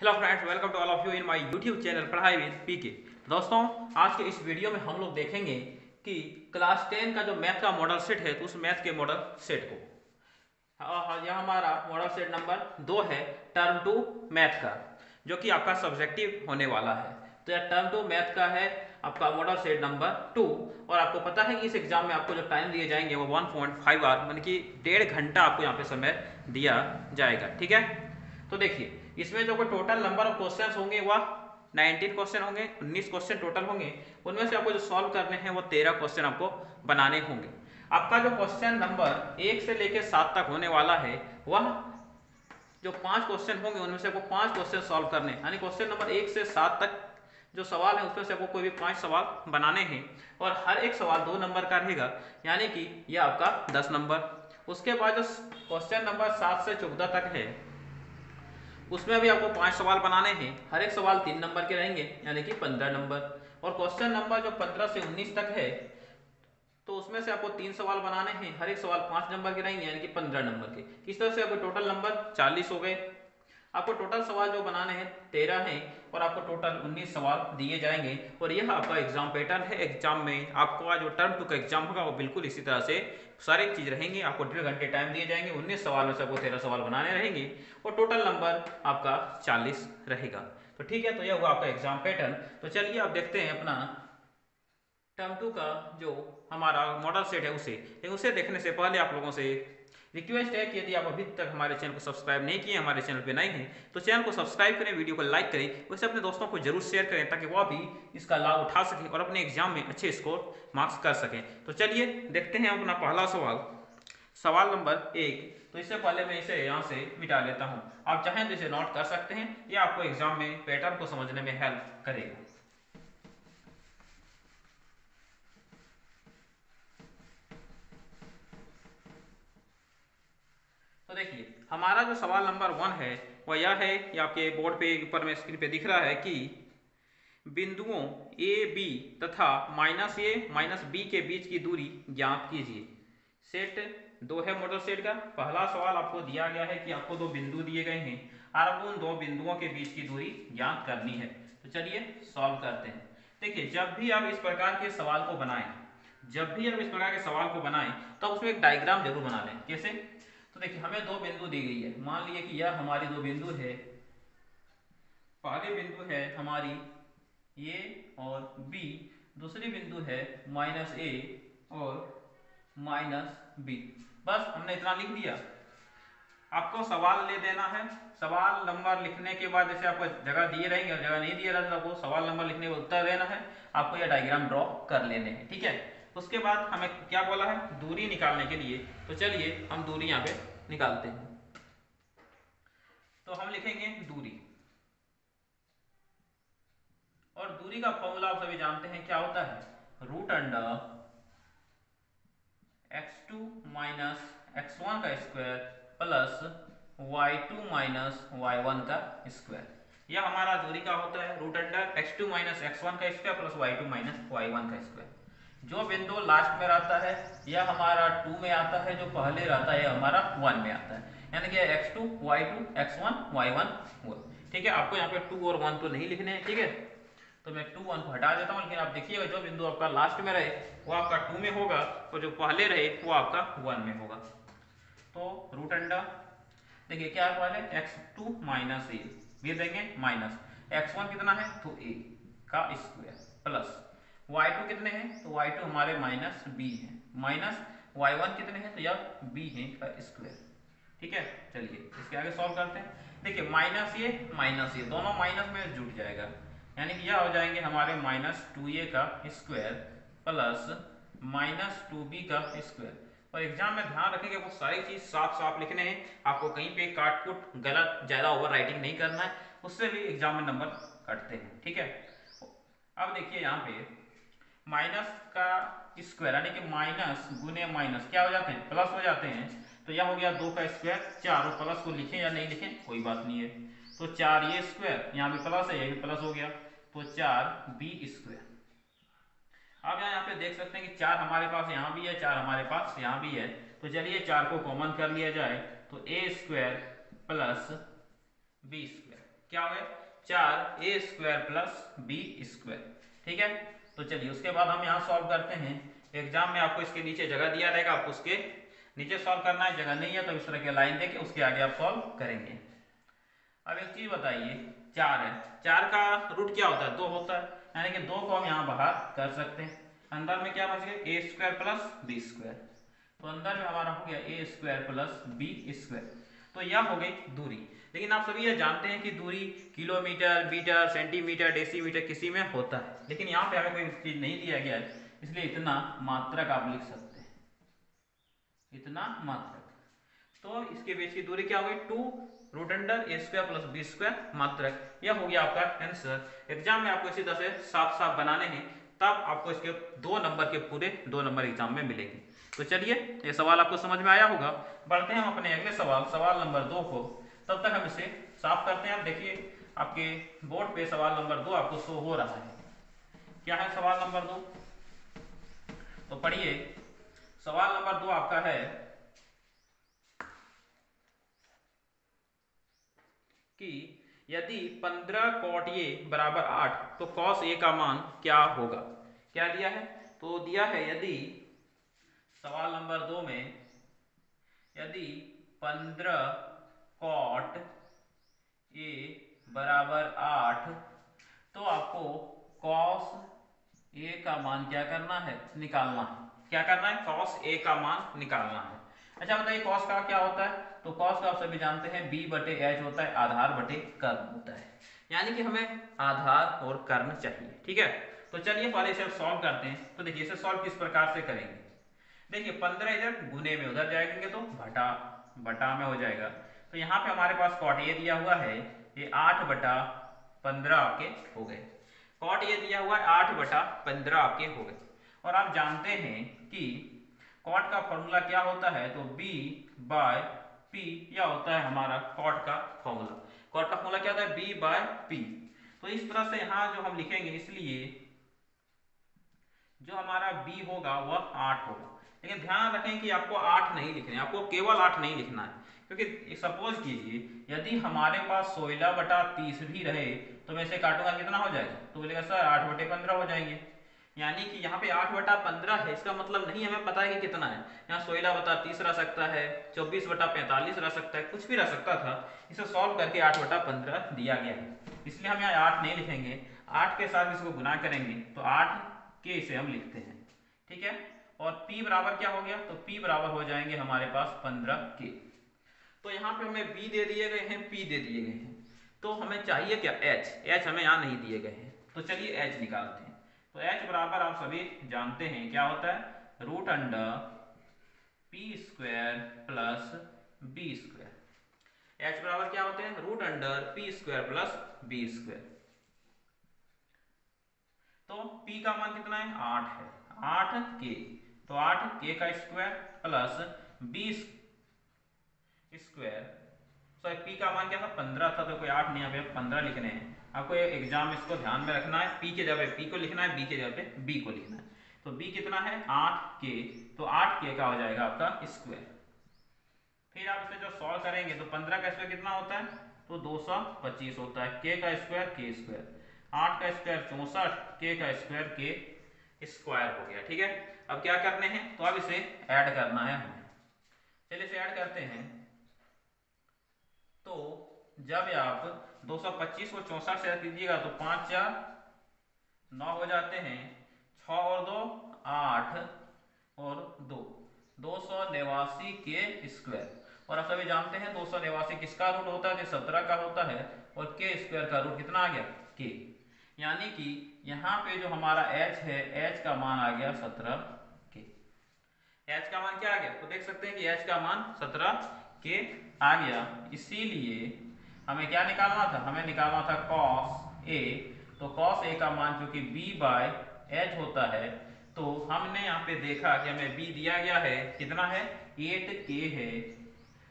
Hello friends, welcome to all of you in my YouTube channel पढ़ाई with PK. दोस्तों, आज के इस वीडियो में हम लोग देखेंगे कि क्लास 10 का जो मैथ का मॉडल सेट है तो उस मैथ के मॉडल सेट को यह हमारा मॉडल सेट नंबर 2 है, टर्म 2 मैथ का, जो कि आपका सब्जेक्टिव होने वाला है। तो यह टर्म 2 मैथ का है आपका मॉडल सेट नंबर 2। और आपको पता है कि इस एग्जाम में आपको जो टाइम दिए जाएंगे वो 1.5 आवर यानी कि 1.5 घंटा आपको यहाँ पे समय दिया जाएगा। ठीक है, तो देखिए इसमें जो टोटल नंबर ऑफ क्वेश्चंस होंगे वह 19 क्वेश्चन होंगे, 19 क्वेश्चन टोटल होंगे। उनमें से आपको जो सॉल्व करने हैं वो 13 क्वेश्चन आपको बनाने होंगे। आपका जो क्वेश्चन नंबर 1 से लेकर 7 तक होने वाला है वह जो 5 क्वेश्चन होंगे उनमें से आपको 5 क्वेश्चन सॉल्व करने, यानी क्वेश्चन नंबर 1 से 7 तक जो सवाल है उसमें से आपको कोई भी 5 सवाल बनाने हैं और हर एक सवाल 2 नंबर का रहेगा, यानी कि यह आपका 10 नंबर। उसके बाद जो क्वेश्चन नंबर 7 से 14 तक है उसमें भी आपको 5 सवाल बनाने हैं, हर एक सवाल 3 नंबर के रहेंगे, यानी कि 15 नंबर। और क्वेश्चन नंबर जो 15 से 19 तक है तो उसमें से आपको 3 सवाल बनाने हैं, हर एक सवाल 5 नंबर के रहेंगे, यानी कि 15 नंबर के। इस तरह से आपको टोटल नंबर 40 हो गए। आपको टोटल सवाल जो बनाने हैं 13 हैं और आपको टोटल 19 सवाल दिए जाएंगे। और यह आपका एग्जाम पैटर्न है। एग्जाम में आपको जो टर्म 2 का एग्जाम होगा वो बिल्कुल इसी तरह से सारी चीज रहेंगे। आपको 1.5 घंटे टाइम दिए जाएंगे, 19 सवाल में से आपको 13 सवाल बनाने रहेंगे और टोटल नंबर आपका 40 रहेगा। तो ठीक है, तो यह हुआ आपका एग्जाम पैटर्न। तो चलिए आप देखते हैं अपना टर्म 2 का जो हमारा मॉडल सेट है उसे। लेकिन उसे देखने से पहले आप लोगों से रिक्वेस्ट है कि यदि आप अभी तक हमारे चैनल को सब्सक्राइब नहीं किए, हमारे चैनल पे नए हैं, तो चैनल को सब्सक्राइब करें, वीडियो को लाइक करें, वैसे अपने दोस्तों को जरूर शेयर करें ताकि वह भी इसका लाभ उठा सकें और अपने एग्जाम में अच्छे स्कोर मार्क्स कर सकें। तो चलिए देखते हैं अपना पहला सवाल, सवाल नंबर 1। तो इससे पहले मैं इसे यहाँ से मिटा लेता हूँ। आप चाहें तो इसे नोट कर सकते हैं, यह आपको एग्जाम में पैटर्न को समझने में हेल्प करेगा। तो देखिए हमारा जो सवाल नंबर 1 है वह यह है, ये आपके बोर्ड पे ऊपर में स्क्रीन पे दिख रहा है कि बिंदुओं ए बी तथा -a -b के बीच की दूरी ज्ञात कीजिए। सेट 2 है मॉडल सेट का। पहला सवाल आपको दिया गया है कि आपको 2 बिंदु दिए गए हैं और आपको उन 2 बिंदुओं के बीच की दूरी ज्ञात करनी है। तो चलिए सॉल्व करते हैं। देखिए जब भी आप इस प्रकार के सवाल को बनाएं, तो उसमें एक डायग्राम जरूर बना लें। कैसे? तो देखिए हमें 2 बिंदु दी गई है, मान लीजिए कि यह हमारी 2 बिंदु है। पहली बिंदु है हमारी ए और बी, दूसरी बिंदु है -a और -b। बस हमने इतना लिख दिया। आपको सवाल ले देना है। सवाल नंबर लिखने के बाद जैसे आपको जगह दिए रहेंगे और जगह नहीं दिए रहेंगे तो आपको सवाल नंबर लिखने का उत्तर देना है। आपको यह डायग्राम ड्रॉ कर लेने हैं। ठीक है, उसके बाद हमें क्या बोला है, दूरी निकालने के लिए। तो चलिए हम दूरी यहाँ पे निकालते हैं। तो हम लिखेंगे दूरी, और दूरी का फॉर्मूला आप सभी जानते हैं क्या होता है, √अंडर x2 माइनस x1 का square plus y2 minus y1 का स्क्वायर। यह हमारा दूरी का होता है √अंडर x2 माइनस x1 का square plus y2 minus y1 का स्क्वायर। जो बिंदु लास्ट में रहता है यह हमारा 2 में आता है, जो पहले रहता है यह हमारा 1 में आता है, यानी कि x2 y2 x1 y1 हुआ। ठीक है, आपको यहाँ पे 2 और 1 तो नहीं लिखने हैं। ठीक है, तो मैं 2 1 को हटा देता हूँ, लेकिन आप देखिएगा जो बिंदु आपका लास्ट में रहे वो आपका 2 में होगा और जो पहले रहे वो आपका 1 में होगा। तो √अंडर देखिए क्या है, पहले x2 माइनस ए भी देंगे, माइनस x1 कितना है तो a का स्क्वायर प्लस y2 कितने हैं तो y2 हमारे -b है, माइनस y1 कितने हैं तो यह b है का स्क्वायर। ठीक है, चलिए इसके आगे सॉल्व करते हैं। देखिए माइनस ये दोनों माइनस में जुट जाएगा, यानी कि यह हो जाएंगे हमारे -2a का स्क्वायर प्लस -2b का स्क्वायर। और एग्जाम में ध्यान रखेंगे वो सारी चीज साफ साफ लिखने हैं, आपको कहीं पे काट कुट गलत ज्यादा ओवर राइटिंग नहीं करना है, उससे भी एग्जाम में नंबर कटते हैं। ठीक है, अब देखिए यहाँ पे माइनस का स्क्वायर यानी कि माइनस गुने माइनस क्या हो जाते हैं, प्लस हो जाते हैं। तो यह हो गया 2 का स्क्वायर 4, और प्लस को लिखें या नहीं लिखें कोई बात नहीं है। तो 4 ये स्क्वायर, यहाँ भी प्लस है, ये भी प्लस हो गया, तो 4b स्क्वायर। अब यहाँ पे देख सकते हैं कि 4 हमारे पास यहाँ भी है, 4 हमारे पास यहाँ भी है। तो चलिए 4 को कॉमन कर लिया जाए तो a square plus b square. क्या हो गया 4a² प्लस b²। ठीक है, तो चलिए उसके बाद हम यहाँ सॉल्व करते हैं। एग्जाम में आपको इसके नीचे जगह दिया रहेगा, आपको उसके नीचे सॉल्व करना है, जगह नहीं है तो इस तरह के लाइन देके उसके आगे आप सॉल्व करेंगे। अब एक चीज बताइए, 4 है, 4 का रूट क्या होता है 2 होता है, यानी कि 2 को हम यहाँ बाहर कर सकते हैं। अंदर में क्या बच गया a² प्लस b², तो अंदर में हमारा हो गया a² प्लस b²। तो यह हो गई दूरी। लेकिन आप सभी ये जानते हैं कि दूरी किलोमीटर, मीटर, सेंटीमीटर, डेसीमीटर किसी में होता है, लेकिन यहाँ पे हमें कोई चीज नहीं दिया गया है, इसलिए इतना मात्रक आप लिख सकते हैं, इतना मात्रक। तो इसके बीच की दूरी क्या हो गई 2√a² प्लस b² मात्रक। यह हो गया आपका आंसर। एग्जाम में आपको इसी तरह से साफ साफ बनाने हैं, तब आपको इसके 2 नंबर के पूरे 2 नंबर एग्जाम में मिलेंगे। तो चलिए ये सवाल आपको समझ में आया होगा। बढ़ते हैं हम अपने अगले सवाल, सवाल नंबर 2 को। तब तक हम इसे साफ करते हैं। आप देखिए आपके बोर्ड पे सवाल नंबर 2 आपको शो हो रहा है। क्या है सवाल नंबर 2? तो पढ़िए, सवाल नंबर 2 आपका है कि यदि 15 cot a बराबर 8 तो cos a का मान क्या होगा। क्या दिया है? तो दिया है यदि सवाल नंबर 2 में यदि 15 cot a बराबर 8 तो आपको cos a का मान क्या करना है, निकालना है। क्या करना है? cos a का मान निकालना है। अच्छा बताइए cos का क्या होता है? तो cos का आप सभी जानते हैं b/h होता है, आधार बटे कर्ण होता है, यानी कि हमें आधार और कर्ण चाहिए। ठीक है, तो चलिए पहले इसे सॉल्व करते हैं। तो देखिए इसे सॉल्व किस प्रकार से करेंगे। देखिए 15 इधर गुने में उधर जाएंगे तो बटा बटा में हो जाएगा। तो यहाँ पे हमारे पास cot a दिया हुआ है, ये 8/15 आपके हो गए। cot a दिया हुआ है 8/15 आपके हो गए। और आप जानते हैं कि cot का फॉर्मूला क्या होता है, तो b/p या होता है हमारा cot का फॉर्मूला। cot का फॉर्मूला क्या होता है b/p। तो इस तरह से यहाँ जो हम लिखेंगे, इसलिए जो हमारा b होगा वह 8 होगा। लेकिन ध्यान रखें कि आपको 8 नहीं लिखना है, आपको केवल 8 नहीं लिखना है, क्योंकि सपोज कीजिए यदि हमारे पास 16/30 भी रहे तो मैं इसे काटूंगा कितना हो जाएगा, तो बोलेगा सर 8/15 हो जाएंगे। यानी कि यहाँ पे 8/15 है, इसका मतलब नहीं हमें पता है कि कितना है। यहाँ 16/30 रह सकता है, 24/45 रह सकता है, कुछ भी रह सकता था। इसे सॉल्व करके 8/15 दिया गया है, इसलिए हम यहाँ 8 नहीं लिखेंगे, 8 के साथ इसको गुना करेंगे तो 8 के इसे हम लिखते हैं। ठीक है, और p बराबर क्या हो गया, तो p बराबर हो जाएंगे हमारे पास 15 के। तो यहाँ पे हमें b दे दिए गए हैं, p दे दिए गए हैं, तो हमें चाहिए क्या h हमें यहाँ नहीं दिए गए हैं। तो चलिए h निकालते हैं। तो h बराबर आप सभी जानते हैं क्या होता है, √p² प्लस b²। h बराबर क्या होते हैं, √p² प्लस b²। तो p का मान कितना है 8 है, 8k, तो 8k का square plus b² sorry p का मान क्या था 15 था, तो कोई 8 नहीं, यहाँ पे 15 लिखने हैं। आपको एग्जाम में इसको ध्यान में रखना है, p के जगह p को लिखना है, b के जगह पे b को लिखना है। तो b कितना है 8k, तो 8k का हो जाएगा आपका स्क्वायर। फिर आप इसे जो सॉल्व करेंगे तो 15 का स्क्वायर कितना होता है, तो 225 होता है, k का स्क्वायर k², 8 का स्क्वायर 64, k का स्क्वायर k स्क्वायर हो गया। ठीक है, अब क्या करने हैं, तो अब इसे ऐड करना है हमें। चलिए इसे ऐड करते हैं। तो जब आप 225 को 64 से ऐड कीजिएगा तो 5 4 9 हो जाते हैं, 6 और 2 8 और 2 289 के स्क्वायर। और आप सभी जानते हैं 289 किसका रूट होता है, 17 का होता है, और के स्क्वायर का रूट कितना आ गया के। यानी कि यहाँ पे जो हमारा h है, h का मान आ गया 17 के। h का मान क्या आ गया, तो देख सकते हैं कि h का मान 17 के आ गया। इसीलिए हमें क्या निकालना था, हमें निकालना था cos a। तो cos a का मान जो कि b/h होता है, तो हमने यहाँ पे देखा कि हमें b दिया गया है, कितना है 8k है,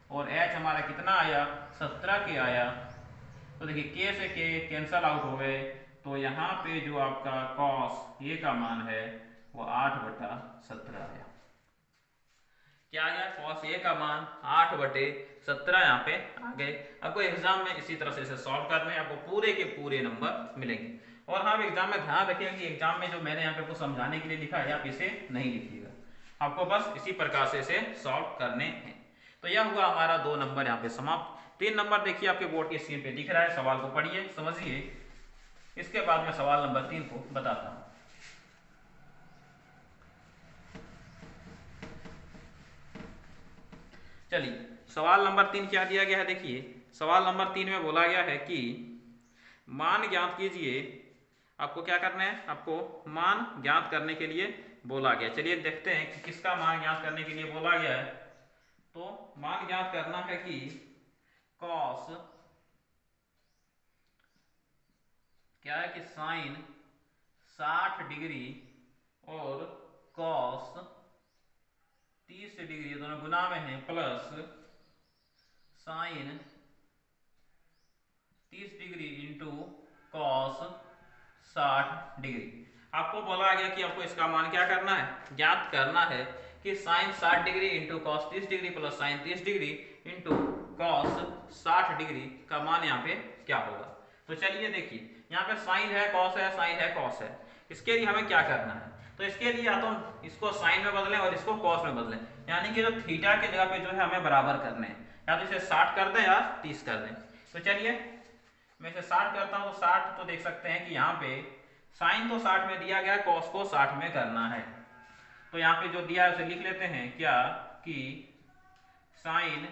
और h हमारा कितना आया 17 के आया। तो देखिए k से k कैंसल आउट हो गए, तो यहाँ पे जो आपका cos a का मान है वो 8/17 आया। क्या आ गया, cos A का मान 8/17 यहाँ पे आ गए। आपको एग्जाम में इसी तरह से इसे सॉल्व करना है, आपको पूरे के पूरे नंबर मिलेंगे। और हाँ, एग्जाम में ध्यान रखिएगा कि एग्जाम में जो मैंने यहाँ पे आपको समझाने के लिए लिखा है आप इसे नहीं लिखिएगा, आपको बस इसी प्रकार से इसे सॉल्व करने हैं। तो यह हुआ हमारा 2 नंबर यहाँ पे समाप्त। 3 नंबर देखिए आपके बोर्ड की स्क्रीन पे दिख रहा है, सवाल को पढ़िए समझिए, इसके बाद मैं सवाल नंबर 3 को बताता हूँ। चलिए सवाल नंबर 3 क्या दिया गया है, देखिए सवाल नंबर 3 में बोला गया है कि मान ज्ञात कीजिए। आपको क्या करना है, आपको मान ज्ञात करने के लिए बोला गया। चलिए देखते हैं कि किसका मान ज्ञात करने के लिए बोला गया है। तो मान ज्ञात करना है कि कॉस क्या है कि साइन 60 डिग्री और कॉस 30 डिग्री दोनों गुना में है, plus sine 30 degree into cos 60 degree. आपको बोला गया कि आपको इसका मान क्या करना है, ज्ञात करना है कि sine 60 degree into cos 30 degree plus sine 30 degree into cos 60 degree का मान यहाँ पे क्या होगा। तो चलिए देखिए, यहाँ पे साइन है, कॉस है, साइन है, कॉस है। इसके लिए हमें क्या करना है, तो इसके लिए या तो हम इसको साइन में बदलें और इसको कॉस में बदलें, यानी कि जो थीटा की जगह पे जो है हमें बराबर करने हैं, या तो इसे 60 कर दें या 30 कर दें। तो चलिए मैं इसे 60 करता हूँ, तो 60 तो देख सकते हैं कि यहाँ पे साइन तो 60 में दिया गया, कॉस को 60 में करना है। तो यहाँ पे जो दिया है उसे लिख लेते हैं क्या कि साइन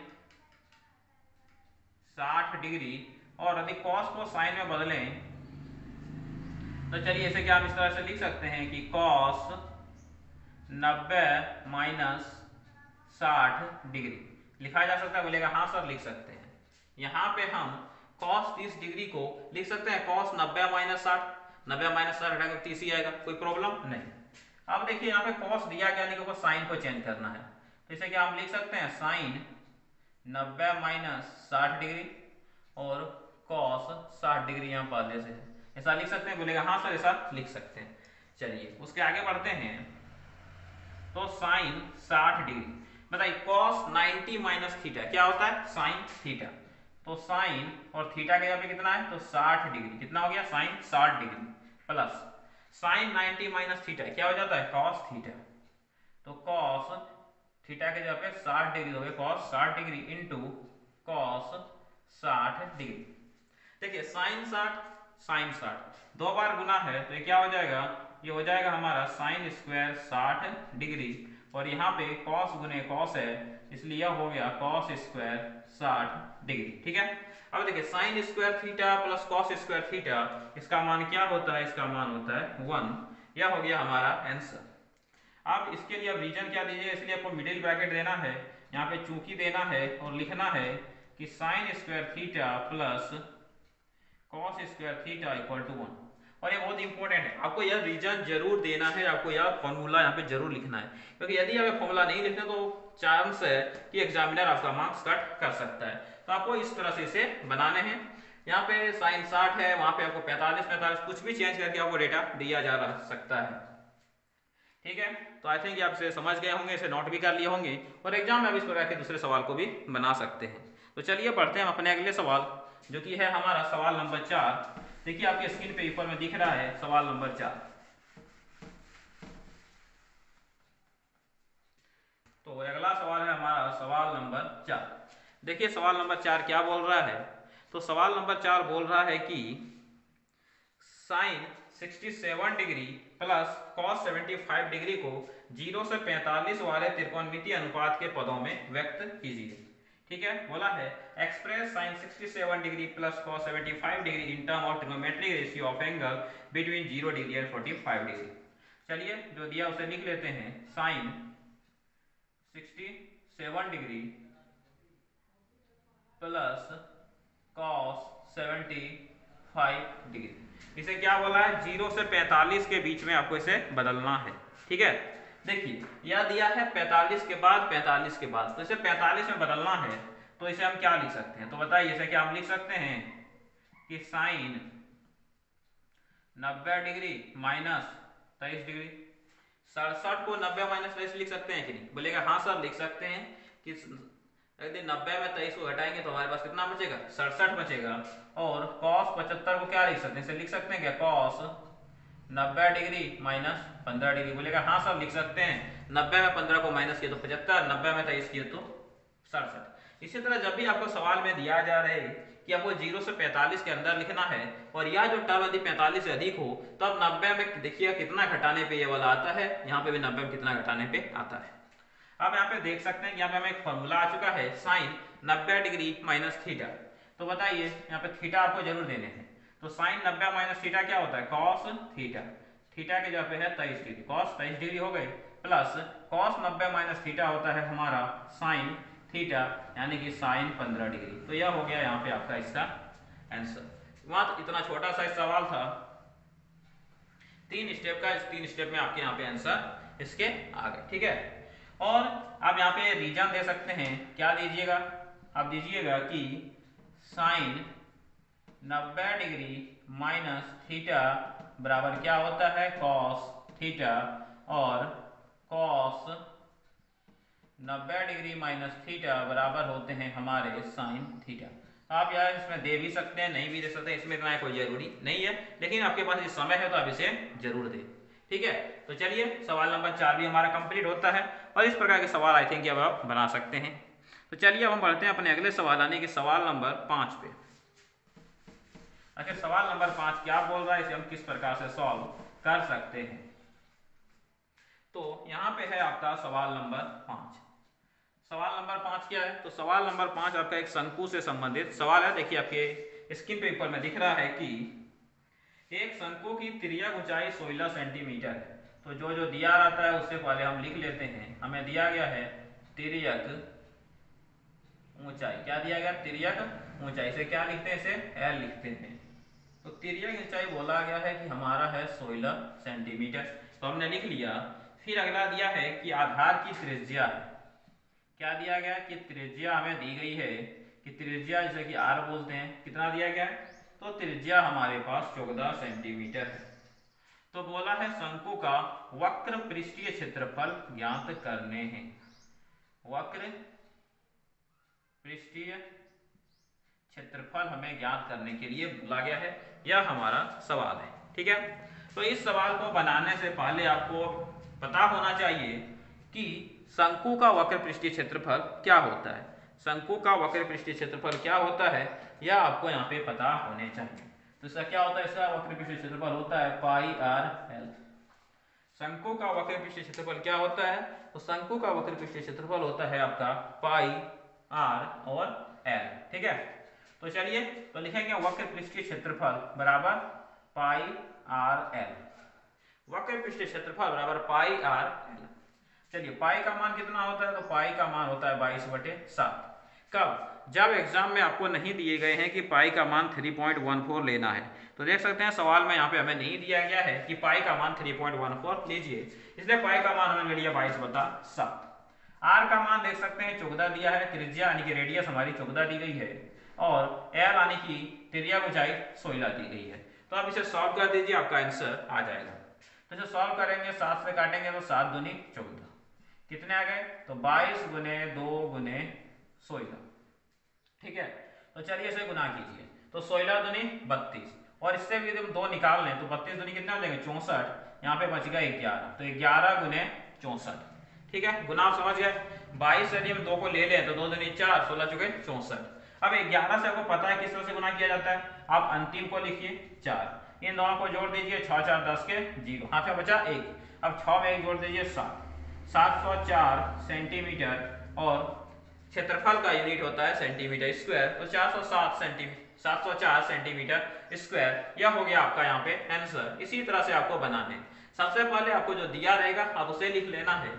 60 डिग्री, और यदि कॉस को साइन में बदलें तो चलिए इसे क्या हम इस तरह से लिख सकते हैं कि कॉस 90 माइनस 60 डिग्री लिखा जा सकता है। बोलेगा हाँ सर लिख सकते हैं। यहाँ पे हम cos 30 डिग्री को लिख सकते हैं cos 90 माइनस 60, 90 माइनस 60 हटाकर 30 ही आएगा, कोई प्रॉब्लम नहीं। अब देखिए यहाँ पे cos दिया गया, नहीं साइन को चेंज करना है, तो इसे क्या हम लिख सकते हैं साइन 90 माइनस 60 डिग्री और cos 60 डिग्री यहाँ पहले से है, ऐसा लिख सकते हैं। बोलेगा हाँ सर ऐसा लिख सकते हैं। चलिए उसके आगे बढ़ते हैं। तो साइन 60 डिग्री बताइए, cos 90 माइनस थीटा क्या होता है, साइन थीटा। तो साइन और थीटा के जगह पे कितना है, तो 60 डिग्री, कितना हो गया sine 60 degree, plus sine 90 minus theta क्या हो जाता है, cos थीटा। तो cos थीटा के जगह पे 60 डिग्री हो गया, cos 60 degree into cos 60 degree. देखिए साइन 60 साइन 60 दो बार गुना है, तो ये क्या हो जाएगा, ये हो जाएगा हमारा साइन स्क्वायर 60 डिग्री, और यहाँ पे cos गुने cos है, इसलिए यह हो गया cos स्क्वायर 60 डिग्री। ठीक है, अब देखिए sign square theta plus cos square theta, इसका मान क्या होता है, इसका मान होता है 1। यह हो गया हमारा आंसर। आप इसके लिए अब रीजन क्या दीजिए, इसलिए आपको मिडिल ब्रैकेट देना है, यहाँ पे चूंकि देना है और लिखना है कि sine square theta plus cos square theta equal to 1। और ये बहुत इंपॉर्टेंट है, आपको यह रीजन जरूर देना है, आपको यह फॉर्मूला यहाँ पे जरूर लिखना है, क्योंकि यदि आप फॉर्मूला नहीं लिखते तो चांस है कि एग्जामिनर आपका मार्क्स कट कर सकता है। तो आपको इस तरह से इसे बनाने हैं। यहाँ पे साइन 60 है, वहां पे आपको 45 कुछ भी चेंज करके आपको डेटा दिया जा सकता है। ठीक है, तो आई थिंक आप इसे समझ गए होंगे, इसे नोट भी कर लिए होंगे, और एग्जाम में आप इस प्रकार के दूसरे सवाल को भी बना सकते हैं। तो चलिए बढ़ते हैं अपने अगले सवाल, जो कि है हमारा सवाल नंबर 4। देखिए आपके स्क्रीन पे ऊपर में दिख रहा है सवाल नंबर 4। तो अगला सवाल है हमारा सवाल नंबर 4। देखिए सवाल नंबर 4 क्या बोल रहा है। तो सवाल नंबर 4 बोल रहा है कि sine 67 degree plus cos 75 degree को 0 से 45 वाले त्रिकोणमितीय अनुपात के पदों में व्यक्त कीजिए। ठीक है, बोला है express sine 67 degree plus cos 75 degree in term of trigonometric ratio of angle between 0 degree and 45 degree. चलिए जो दिया उसे लिख लेते हैं, sine 67 degree plus cos 75 degree, इसे क्या बोला है, 0 से 45 के बीच में आपको इसे बदलना है। ठीक है, देखिए यह दिया है 45 के बाद 45 के बाद, तो इसे 45 में बदलना है, तो इसे हम क्या लिख सकते हैं, तो बताइए इसे क्या हम लिख सकते हैं कि साइन 90 डिग्री माइनस 23 डिग्री, 67 को 90 माइनस 23 लिख सकते हैं कि नहीं? बोलेगा हाँ सर लिख सकते हैं कि यदि 90 में 23 को घटाएंगे तो हमारे पास कितना बचेगा? 67 बचेगा। और cos 75 को क्या लिख सकते हैं? इसे लिख सकते हैं क्या? cos 90 degree minus 15 degree. बोलेगा हाँ सर लिख सकते हैं। 90 में 15 को माइनस किया तो 75, 90 में 23 किया तो 67। इसी तरह जब भी आपको सवाल में दिया जा रहा है कि आपको 0 से 45 के अंदर लिखना है और यह जो टर्म यदि 45 से अधिक हो तब 90 में देखिए कितना घटाने पे ये वाला आता है, यहाँ पे भी 90 में कितना घटाने पे आता है। अब यहाँ पे देख सकते हैं कि यहाँ पे हमें एक फॉर्मूला आ चुका है साइन 90 डिग्री माइनस थीटा। तो बताइए यहाँ पे थीटा आपको जरूर देने हैं। तो साइन 90 माइनस थीटा क्या होता है? Cos theta. थीटा के जगह पे है 23 डिग्री, कॉस 23 डिग्री हो गई, प्लस कॉस 90 माइनस थीटा होता है हमारा साइन थीटा यानी कि साइन 15 डिग्री। तो यह हो गया यहाँ पे आपका इसका आंसर। वहां इतना छोटा सा सवाल था, 3 स्टेप का, इस 3 स्टेप में आपके यहाँ पे आंसर इसके आ गए। ठीक है, और आप यहाँ पे रीजन दे सकते हैं। क्या दीजिएगा? आप दीजिएगा कि साइन 90 डिग्री माइनस थीटा बराबर क्या होता है? कॉस थीटा, और कॉस 90 डिग्री माइनस थीटा बराबर होते हैं हमारे साइन थीटा। आप यार इसमें दे भी सकते हैं, नहीं भी दे सकते हैं, इसमें इतना कोई जरूरी नहीं है, लेकिन आपके पास ये समय है तो आप इसे जरूर दें। ठीक है, तो चलिए सवाल नंबर 4 भी हमारा कंप्लीट होता है और इस प्रकार के सवाल आई थिंक अब आप बना सकते हैं। तो चलिए अब हम बढ़ते हैं अपने अगले सवाल यानी कि सवाल नंबर 5 पे। अच्छा, सवाल नंबर 5 क्या बोल रहा है, इसे हम किस प्रकार से सॉल्व कर सकते हैं। तो यहाँ पे है आपका सवाल नंबर 5। सवाल नंबर 5 क्या है? तो सवाल नंबर 5 आपका एक शंकु से संबंधित सवाल है। देखिए आपके स्क्रीन पे ऊपर में दिख रहा है कि एक शंकु की तिर्यक ऊंचाई 16 सेंटीमीटर है। तो जो जो दिया रहता है उससे पहले हम लिख लेते हैं। हमें दिया गया है तिर्यक ऊंचाई। क्या दिया गया? तिर्यक ऊंचाई। से क्या लिखते हैं? इसे L लिखते हैं। तो तिर्यक ऊंचाई बोला गया है कि हमारा है 16 सेंटीमीटर, तो हमने लिख लिया। फिर अगला दिया है कि आधार की त्रिज्या है। क्या दिया गया? कि त्रिज्या हमें दी गई है कि त्रिज्या जैसे कि r बोलते हैं, कितना दिया गया है? तो त्रिज्या हमारे पास 14 सेंटीमीटर है। तो बोला है शंकु का वक्र पृष्ठीय क्षेत्रफल ज्ञात करने हैं। वक्र पृष्ठीय क्षेत्रफल हमें ज्ञात करने के लिए बोला गया है, यह हमारा सवाल है। ठीक है, तो इस सवाल को बनाने से पहले आपको पता होना चाहिए कि शंकु का वक्र पृष्ठीय क्षेत्रफल क्या होता है। शंकु का वक्र पृष्ठीय क्षेत्रफल क्या होता है यह आपको यहाँ पे पता होने चाहिए। तो इसका क्या होता है? इसका वक्र पृष्ठीय क्षेत्रफल होता है पाई आर एल। शंकु का वक्र पृष्ठीय क्षेत्रफल क्या होता है? तो शंकु का वक्र पृष्ठीय क्षेत्रफल होता है आपका पाई आर और एल। ठीक है, तो चलिए तो लिखेंगे वक्र पृष्ठीय क्षेत्रफल बराबर पाई आर एल। वक्र पृष्ठीय क्षेत्रफल बराबर पाई आर एल। चलिए पाई का मान कितना होता है? तो पाई का मान होता है 22/7। कब? जब एग्जाम में आपको नहीं दिए गए हैं कि पाई का मान 3.14 लेना है। तो देख सकते हैं सवाल में यहाँ पे हमें नहीं दिया गया है कि पाई का मान 3.14 लीजिए, इसलिए पाई का मान हमने ले लिया 22/7। आर का मान देख सकते हैं 14 दिया है, त्रिज्या यानी कि रेडियस हमारी 14 दी गई है, और एल यानी कि तिर्यक ऊंचाई 16 दी गई है। तो आप इसे सॉल्व कर दीजिए, आपका आंसर आ जाएगा। तो इसे सॉल्व करेंगे, 7 से काटेंगे तो 7 दूनी 14, कितने आ गए? तो 22 गुने 2 गुने 16। ठीक है, तो चलिए इसे गुना कीजिए। तो 16 दूनी 32, और इससे भी हम 2 निकाल लें तो 32 दूनी कितने हो जाएंगे? 64। यहाँ पे बच गया 11, तो 11 गुने 64। ठीक है, गुना आप समझ गए। 22 यदि हम 2 को ले लें तो 2 दूनी 4, 16 चुके 64। अब 11 से आपको पता है किस तरह से गुना किया जाता है। आप अंतिम को लिखिए 4, इन दोनों को जोड़ दीजिए, 6 4 10 के 0, हाथ में बचा 1। अब 6 में 1 जोड़ दीजिए 7, 704 सेंटीमीटर, और क्षेत्रफल का यूनिट होता है सेंटीमीटर स्क्वायर, तो 704 सेंटीमीटर स्क्वायर। यह हो गया आपका यहाँ पे आंसर। इसी तरह से आपको बनाने, सबसे पहले आपको जो दिया रहेगा आप उसे लिख लेना है,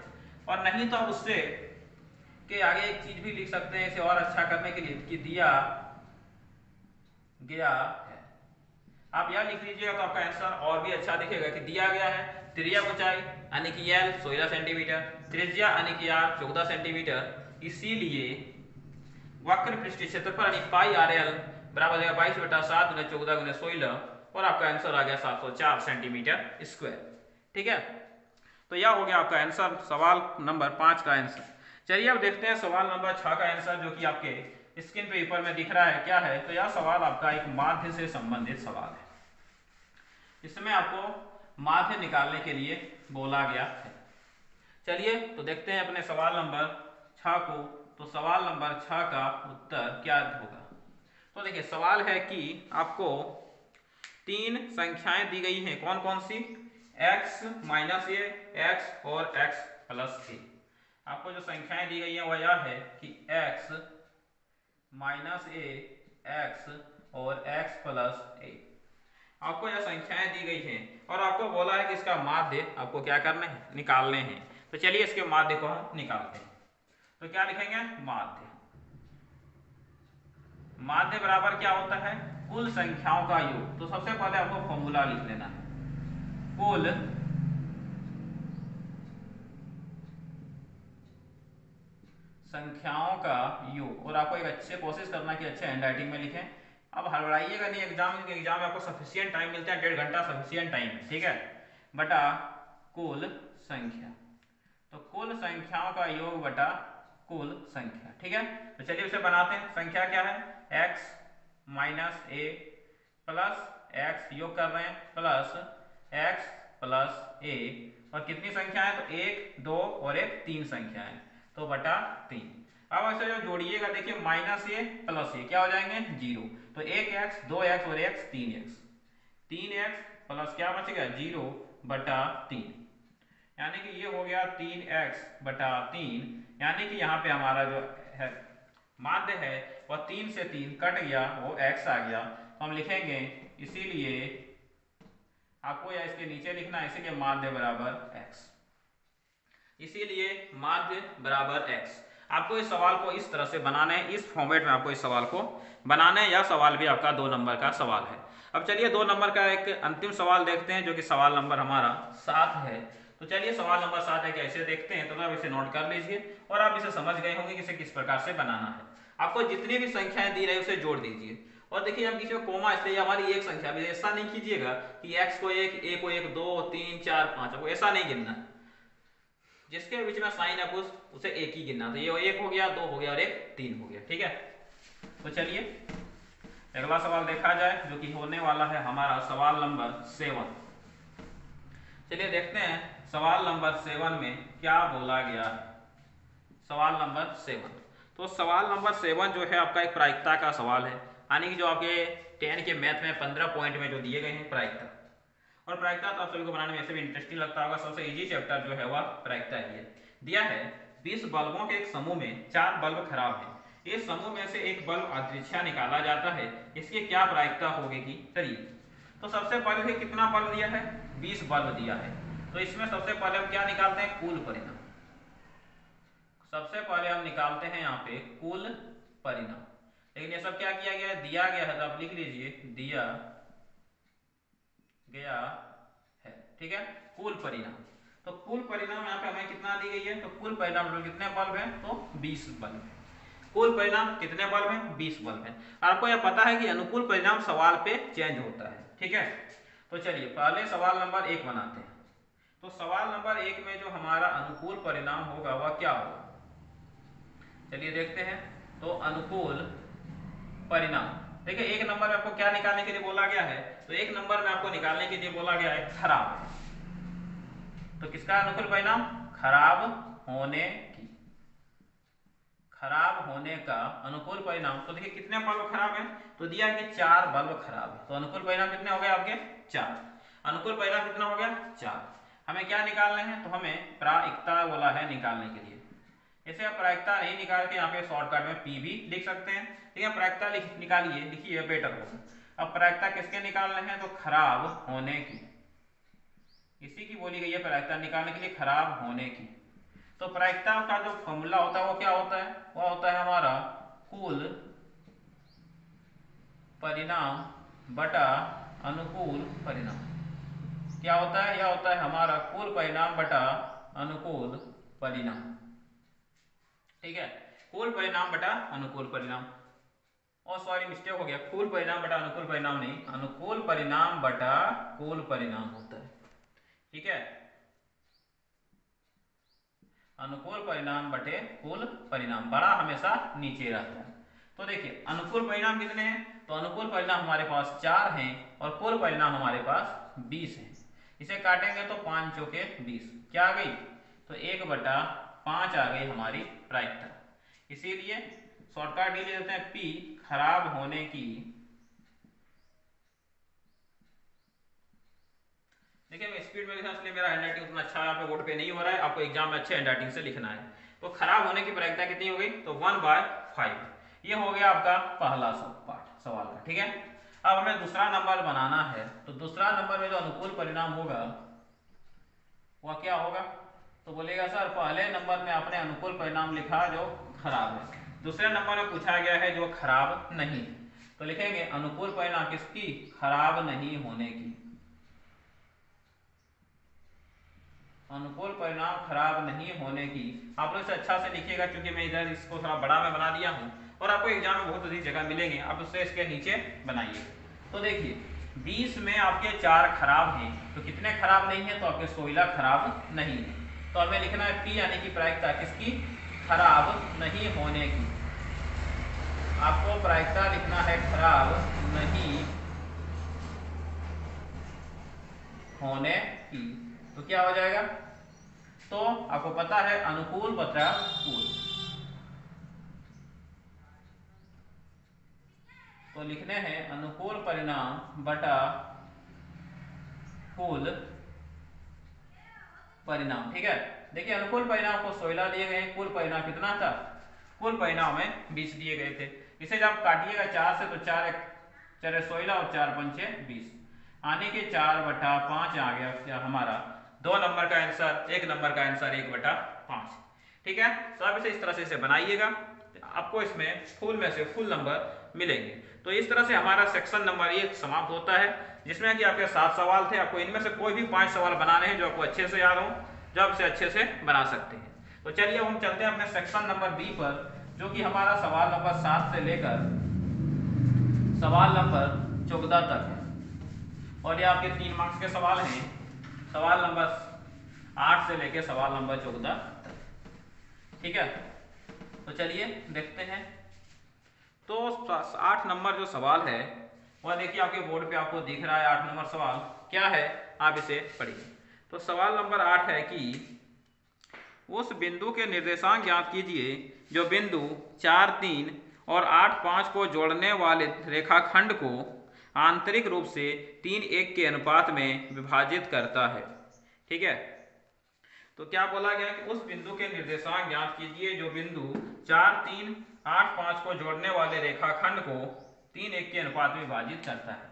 और नहीं तो आप उससे के आगे एक चीज भी लिख सकते हैं इसे और अच्छा करने के लिए कि दिया गया है। आप यह लिख लीजिएगा तो आपका आंसर और भी अच्छा दिखेगा कि दिया गया है तिर्यक ऊंचाई यानी कि एल 16 सेंटीमीटर, त्रिज्या यानी कि आर 14 सेंटीमीटर, इसीलिए वक्र पृष्ठीय क्षेत्रफल यानी पाई आर एल बराबर हो जाएगा 22/7 गुने 14 गुने 16, और आपका आंसर आ गया 704 सेंटीमीटर स्क्वायर। ठीक है, तो यह हो गया आपका आंसर, सवाल नंबर 5 का आंसर। चलिए अब देखते हैं सवाल नंबर 6 का आंसर, जो कि आपके स्क्रीन पे ऊपर में दिख रहा है। क्या है? तो यह सवाल आपका एक माध्य से संबंधित सवाल है। इसमें आपको माध्य निकालने के लिए बोला गया है। चलिए तो देखते हैं अपने सवाल नंबर 6 को। तो सवाल नंबर 6 का उत्तर क्या होगा? तो देखिए सवाल है कि आपको 3 संख्याएं दी गई हैं। कौन कौन सी? x माइनस ए, x और x प्लस ए। आपको जो संख्याएं दी गई हैं वह यह है कि x माइनस ए, x और x प्लस ए। आपको यह संख्याएं दी गई हैं और आपको बोला है कि इसका माध्य आपको क्या करना है? निकालने हैं। तो चलिए इसके माध्य को हम निकालते हैं। तो क्या लिखेंगे? माध्य। माध्य बराबर क्या होता है? कुल संख्याओं का योग। तो सबसे पहले आपको फॉर्मूला लिख लेना है, कुल संख्याओं का योग। और आपको एक अच्छे कोशिश करना कि अच्छे हैंडराइटिंग में लिखें। अब हड़बड़ाइएगा नहीं, एग्जाम में आपको सफिशिएंट टाइम मिलता है, 1.5 घंटा सफिशिएंट टाइम है, ठीक है, बटा कुल संख्या। तो कुल संख्याओं का योग बटा कुल संख्या, ठीक है। तो चलिए उसे बनाते हैं। संख्या क्या है? x माइनस ए प्लस x, योग कर रहे हैं, प्लस x प्लस ए। और कितनी संख्या है? तो 1, 2 और 1, 3 संख्या है, तो बटा 3। अब ऐसे जो जोड़िएगा, देखिए माइनस ए प्लस ए क्या हो जाएंगे? 0। तो 1x, 2x और x 3x, 3x प्लस क्या बच गया? 0 बटा 3, यानी कि ये हो गया 3x बटा 3। यानी कि यहाँ पे हमारा जो है माध्य है वह 3 से 3 कट गया, वो x आ गया। तो हम लिखेंगे, इसीलिए आपको या इसके नीचे लिखना है, इसीलिए माध्य बराबर x। इसीलिए माध्य बराबर x। आपको इस सवाल को इस तरह से बनाना है, इस फॉर्मेट में आपको इस सवाल को बनाना है। यह सवाल भी आपका 2 नंबर का सवाल है। अब चलिए 2 नंबर का एक अंतिम सवाल देखते हैं, जो कि सवाल नंबर हमारा 7 है। तो चलिए सवाल नंबर 7 है, कैसे देखते हैं। तो आप इसे नोट कर लीजिए और आप इसे समझ गए होंगे कि इसे किस प्रकार से बनाना है। आपको जितनी भी संख्याएं दी रही है उसे जोड़ दीजिए। और देखिए हम किसी में कोमा, इसलिए हमारी एक संख्या भी, ऐसा नहीं कीजिएगा कि x को 1, a को 1, 2, 3, 4, 5, आपको ऐसा नहीं गिनना। जिसके बीच में साइन है उसे एक ही गिनना। तो ये 1 हो गया, 2 हो गया और 1 3 हो गया, ठीक है। तो चलिए अगला सवाल देखा जाए, जो कि होने वाला है हमारा सवाल नंबर 7। चलिए देखते हैं सवाल नंबर 7 में क्या बोला गया है। सवाल नंबर 7, तो सवाल नंबर 7 जो है आपका एक प्रायिकता का सवाल है, यानी कि जो आपके 10 के मैथ में 15 पॉइंट में जो दिए गए हैं प्रायिकता। और प्रायिकता तो आप सभी को बनाने में ऐसे भी इंटरेस्टिंग लगता होगा। सबसे इजी चैप्टर जो है वह प्रायिकता ही है। दिया है 20 बल्बों के एक समूह में 4 बल्ब खराब है। इस समूह में से एक बल्ब अदृश्य निकाला जाता है, इसकी क्या प्रायिकता होगी? चलिए तो सबसे पहले कितना बल्ब दिया है? 20 बल्ब दिया है। तो इसमें सबसे पहले हम क्या निकालते हैं? कुल परिणाम। सबसे पहले हम निकालते हैं यहाँ पे कुल परिणाम। लेकिन ये सब क्या किया गया है? दिया गया है, तो आप लिख लीजिए दिया गया है, ठीक है। कुल परिणाम, तो कुल परिणाम यहाँ पे हमें कितना दी गई है? तो कुल परिणाम कितने बल्ब है? तो 20 बल्ब है। कुल परिणाम कितने बल्ब है? 20 बल्ब है। आपको यह पता है कि अनुकूल परिणाम सवाल पे चेंज होता है, ठीक है। तो चलिए पहले सवाल नंबर 1 बनाते हैं। तो सवाल नंबर 1 में जो हमारा अनुकूल परिणाम होगा वह क्या होगा? चलिए देखते हैं। तो अनुकूल परिणाम, देखिए 1 नंबर में आपको क्या निकालने के लिए बोला गया है? तो 1 नंबर में आपको निकालने के लिए बोला गया है खराब। तो किसका अनुकूल परिणाम? खराब होने की, खराब होने का अनुकूल परिणाम। तो देखिए कितने बल्ब खराब है? तो दिया कि 4 बल्ब खराब है। तो अनुकूल परिणाम कितने हो गए आपके? 4। अनुकूल परिणाम कितना हो गया? 4। हमें क्या निकालने हैं? तो हमें प्रायिकता बोला है निकालने के लिए। इसे आप प्रायिकता नहीं निकाल के यहाँ पे शॉर्टकट में पी भी लिख सकते हैं, ठीक है। प्रायिकता निकालिए, लिखिए बेटर होगा। अब प्रायिकता किसके निकालने हैं? तो खराब होने की, इसी की बोली गई है प्रायिकता निकालने के लिए, खराब होने की। तो प्रायिकता का जो फॉर्मूला होता है वो क्या होता है? वह होता है हमारा कुल परिणाम बटा अनुकूल परिणाम। क्या होता है? यह होता है हमारा कुल परिणाम बटा अनुकूल परिणाम, ठीक है। कुल परिणाम बटा अनुकूल परिणाम। और सॉरी मिस्टेक हो गया, कुल परिणाम बटा अनुकूल परिणाम नहीं, अनुकूल परिणाम बटा कुल परिणाम होता है, ठीक है। अनुकूल परिणाम बटे कुल परिणाम, बड़ा हमेशा नीचे रहता है। तो देखिए अनुकूल परिणाम कितने हैं, तो अनुकूल परिणाम हमारे पास 4 हैं और कुल परिणाम हमारे पास 20 हैं। इसे काटेंगे तो 5 चौके 20, क्या आ गई, तो 1/5 आ गई हमारी प्रायिकता। इसीलिए शॉर्टकट ले लेते हैं, पी खराब होने की, देखिए मैं स्पीड में लिखा इसलिए मेरा हैंडराइटिंग उतना अच्छा यहाँ पे बोर्ड पे नहीं हो रहा है, आपको एग्जाम में अच्छे हैंडराइटिंग से लिखना है। तो खराब होने की प्रायिकता कितनी हो गई, तो 1/5। ये हो गया आपका पहला पार्ट सवाल का, ठीक है। अब हमें दूसरा नंबर बनाना है, तो दूसरा नंबर में जो अनुकूल परिणाम होगा वह क्या होगा, तो बोलेगा सर पहले नंबर में आपने अनुकूल परिणाम लिखा जो खराब है, दूसरे नंबर में पूछा गया है जो खराब नहीं है, तो लिखेंगे अनुकूल परिणाम किसकी, खराब नहीं होने की। अनुकूल परिणाम खराब नहीं होने की, आप लोग इसे अच्छा से लिखिएगा क्योंकि मैं इधर इसको थोड़ा बड़ा में बना दिया हूँ और आपको एग्जाम में बहुत अधिक जगह मिलेंगे, आप उससे इसके नीचे बनाइए। तो देखिए 20 में आपके 4 खराब हैं, तो कितने खराब नहीं है, तो आपके 16 खराब नहीं है। तो हमें लिखना है पी यानी कि प्रायिकता किसकी, खराब नहीं होने की। आपको प्रायिकता लिखना है खराब नहीं होने की, तो क्या हो जाएगा, तो आपको पता है अनुकूल बटा कुल, तो लिखने हैं अनुकूल परिणाम बटा कुल परिणाम, ठीक है। देखिए अनुकूल परिणाम को 16 दिए गए, कुल परिणाम कितना था, कुल परिणाम में 20 दिए गए थे। इसे जब काटिएगा 4 से तो 4 4 16 और 4 पंचे 20, आने के 4/5 आ गया क्या हमारा 2 नंबर का आंसर, 1 नंबर का आंसर 1/5, ठीक है। तो आप इसे इस तरह से इसे बनाइएगा, आपको इसमें फुल में से फुल नंबर मिलेंगे। तो इस तरह से हमारा सेक्शन नंबर 1 समाप्त होता है, जिसमें कि आपके 7 सवाल थे। आपको इनमें से कोई भी 5 सवाल बनाने हैं जो आपको अच्छे से याद हो, जो आप इसे अच्छे से बना सकते हैं। तो चलिए अब हम चलते हैं अपने सेक्शन नंबर बी पर, जो कि हमारा सवाल नंबर 7 से लेकर सवाल नंबर 14 तक है, और ये आपके 3 मार्क्स के सवाल हैं, सवाल नंबर 8 से लेकर सवाल नंबर 14 तक, ठीक है। तो चलिए देखते हैं। तो 8 नंबर जो सवाल है वह देखिए आपके बोर्ड पे आपको दिख रहा है। 8 नंबर सवाल क्या है, आप इसे पढ़िए। तो सवाल नंबर 8 है कि उस बिंदु के निर्देशांक ज्ञात कीजिए जो बिंदु 4 3 और 8 5 को जोड़ने वाले रेखाखंड को आंतरिक रूप से 3 1 के अनुपात में विभाजित करता है, ठीक है। तो क्या बोला गया कि उस बिंदु के निर्देशांक ज्ञात कीजिए जो बिंदु 4 3 8 5 को जोड़ने वाले रेखाखंड को 3 1 के अनुपात में विभाजित करता है।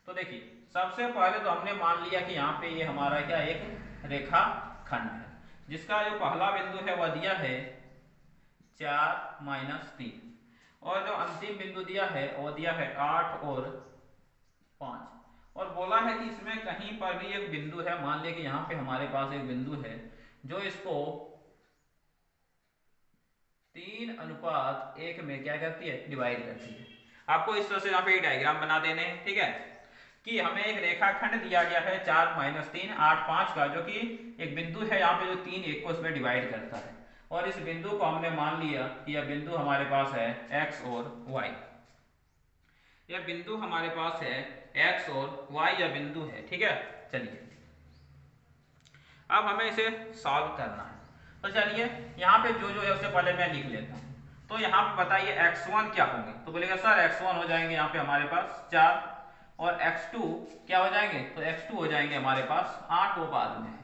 तो देखिए सबसे पहले तो हमने मान लिया कि यहाँ पे ये हमारा क्या एक रेखाखंड है, जिसका जो पहला बिंदु है वह दिया है 4 - 3, और जो अंतिम बिंदु दिया है वह दिया है 8 और 5, और बोला है कि इसमें कहीं पर भी एक बिंदु है, मान लिया कि यहाँ पे हमारे पास एक बिंदु है जो इसको 3:1 में क्या करती है, डिवाइड करती है। आपको इस तरह से यहाँ पे डायग्राम बना देने हैं, ठीक है, कि हमें एक रेखाखंड दिया गया है 4 - 3 8 5 का, जो कि एक बिंदु है यहाँ पे जो 3 1 को इसमें डिवाइड करता है, और इस बिंदु को हमने मान लिया कि यह बिंदु हमारे पास है x और y। यह बिंदु हमारे पास है x और y, यह बिंदु है, ठीक है। चलिए अब हमें इसे सॉल्व करना है, तो चलिए यहाँ पे जो जो है उससे पहले मैं लिख लेता हूँ। तो यहाँ पे बताइए x1 क्या होंगे, तो बोलेगा सर x1 हो जाएंगे यहाँ पे हमारे पास 4, और x2 क्या हो जाएंगे, तो x2 हो जाएंगे हमारे पास 8, वो बाद में है,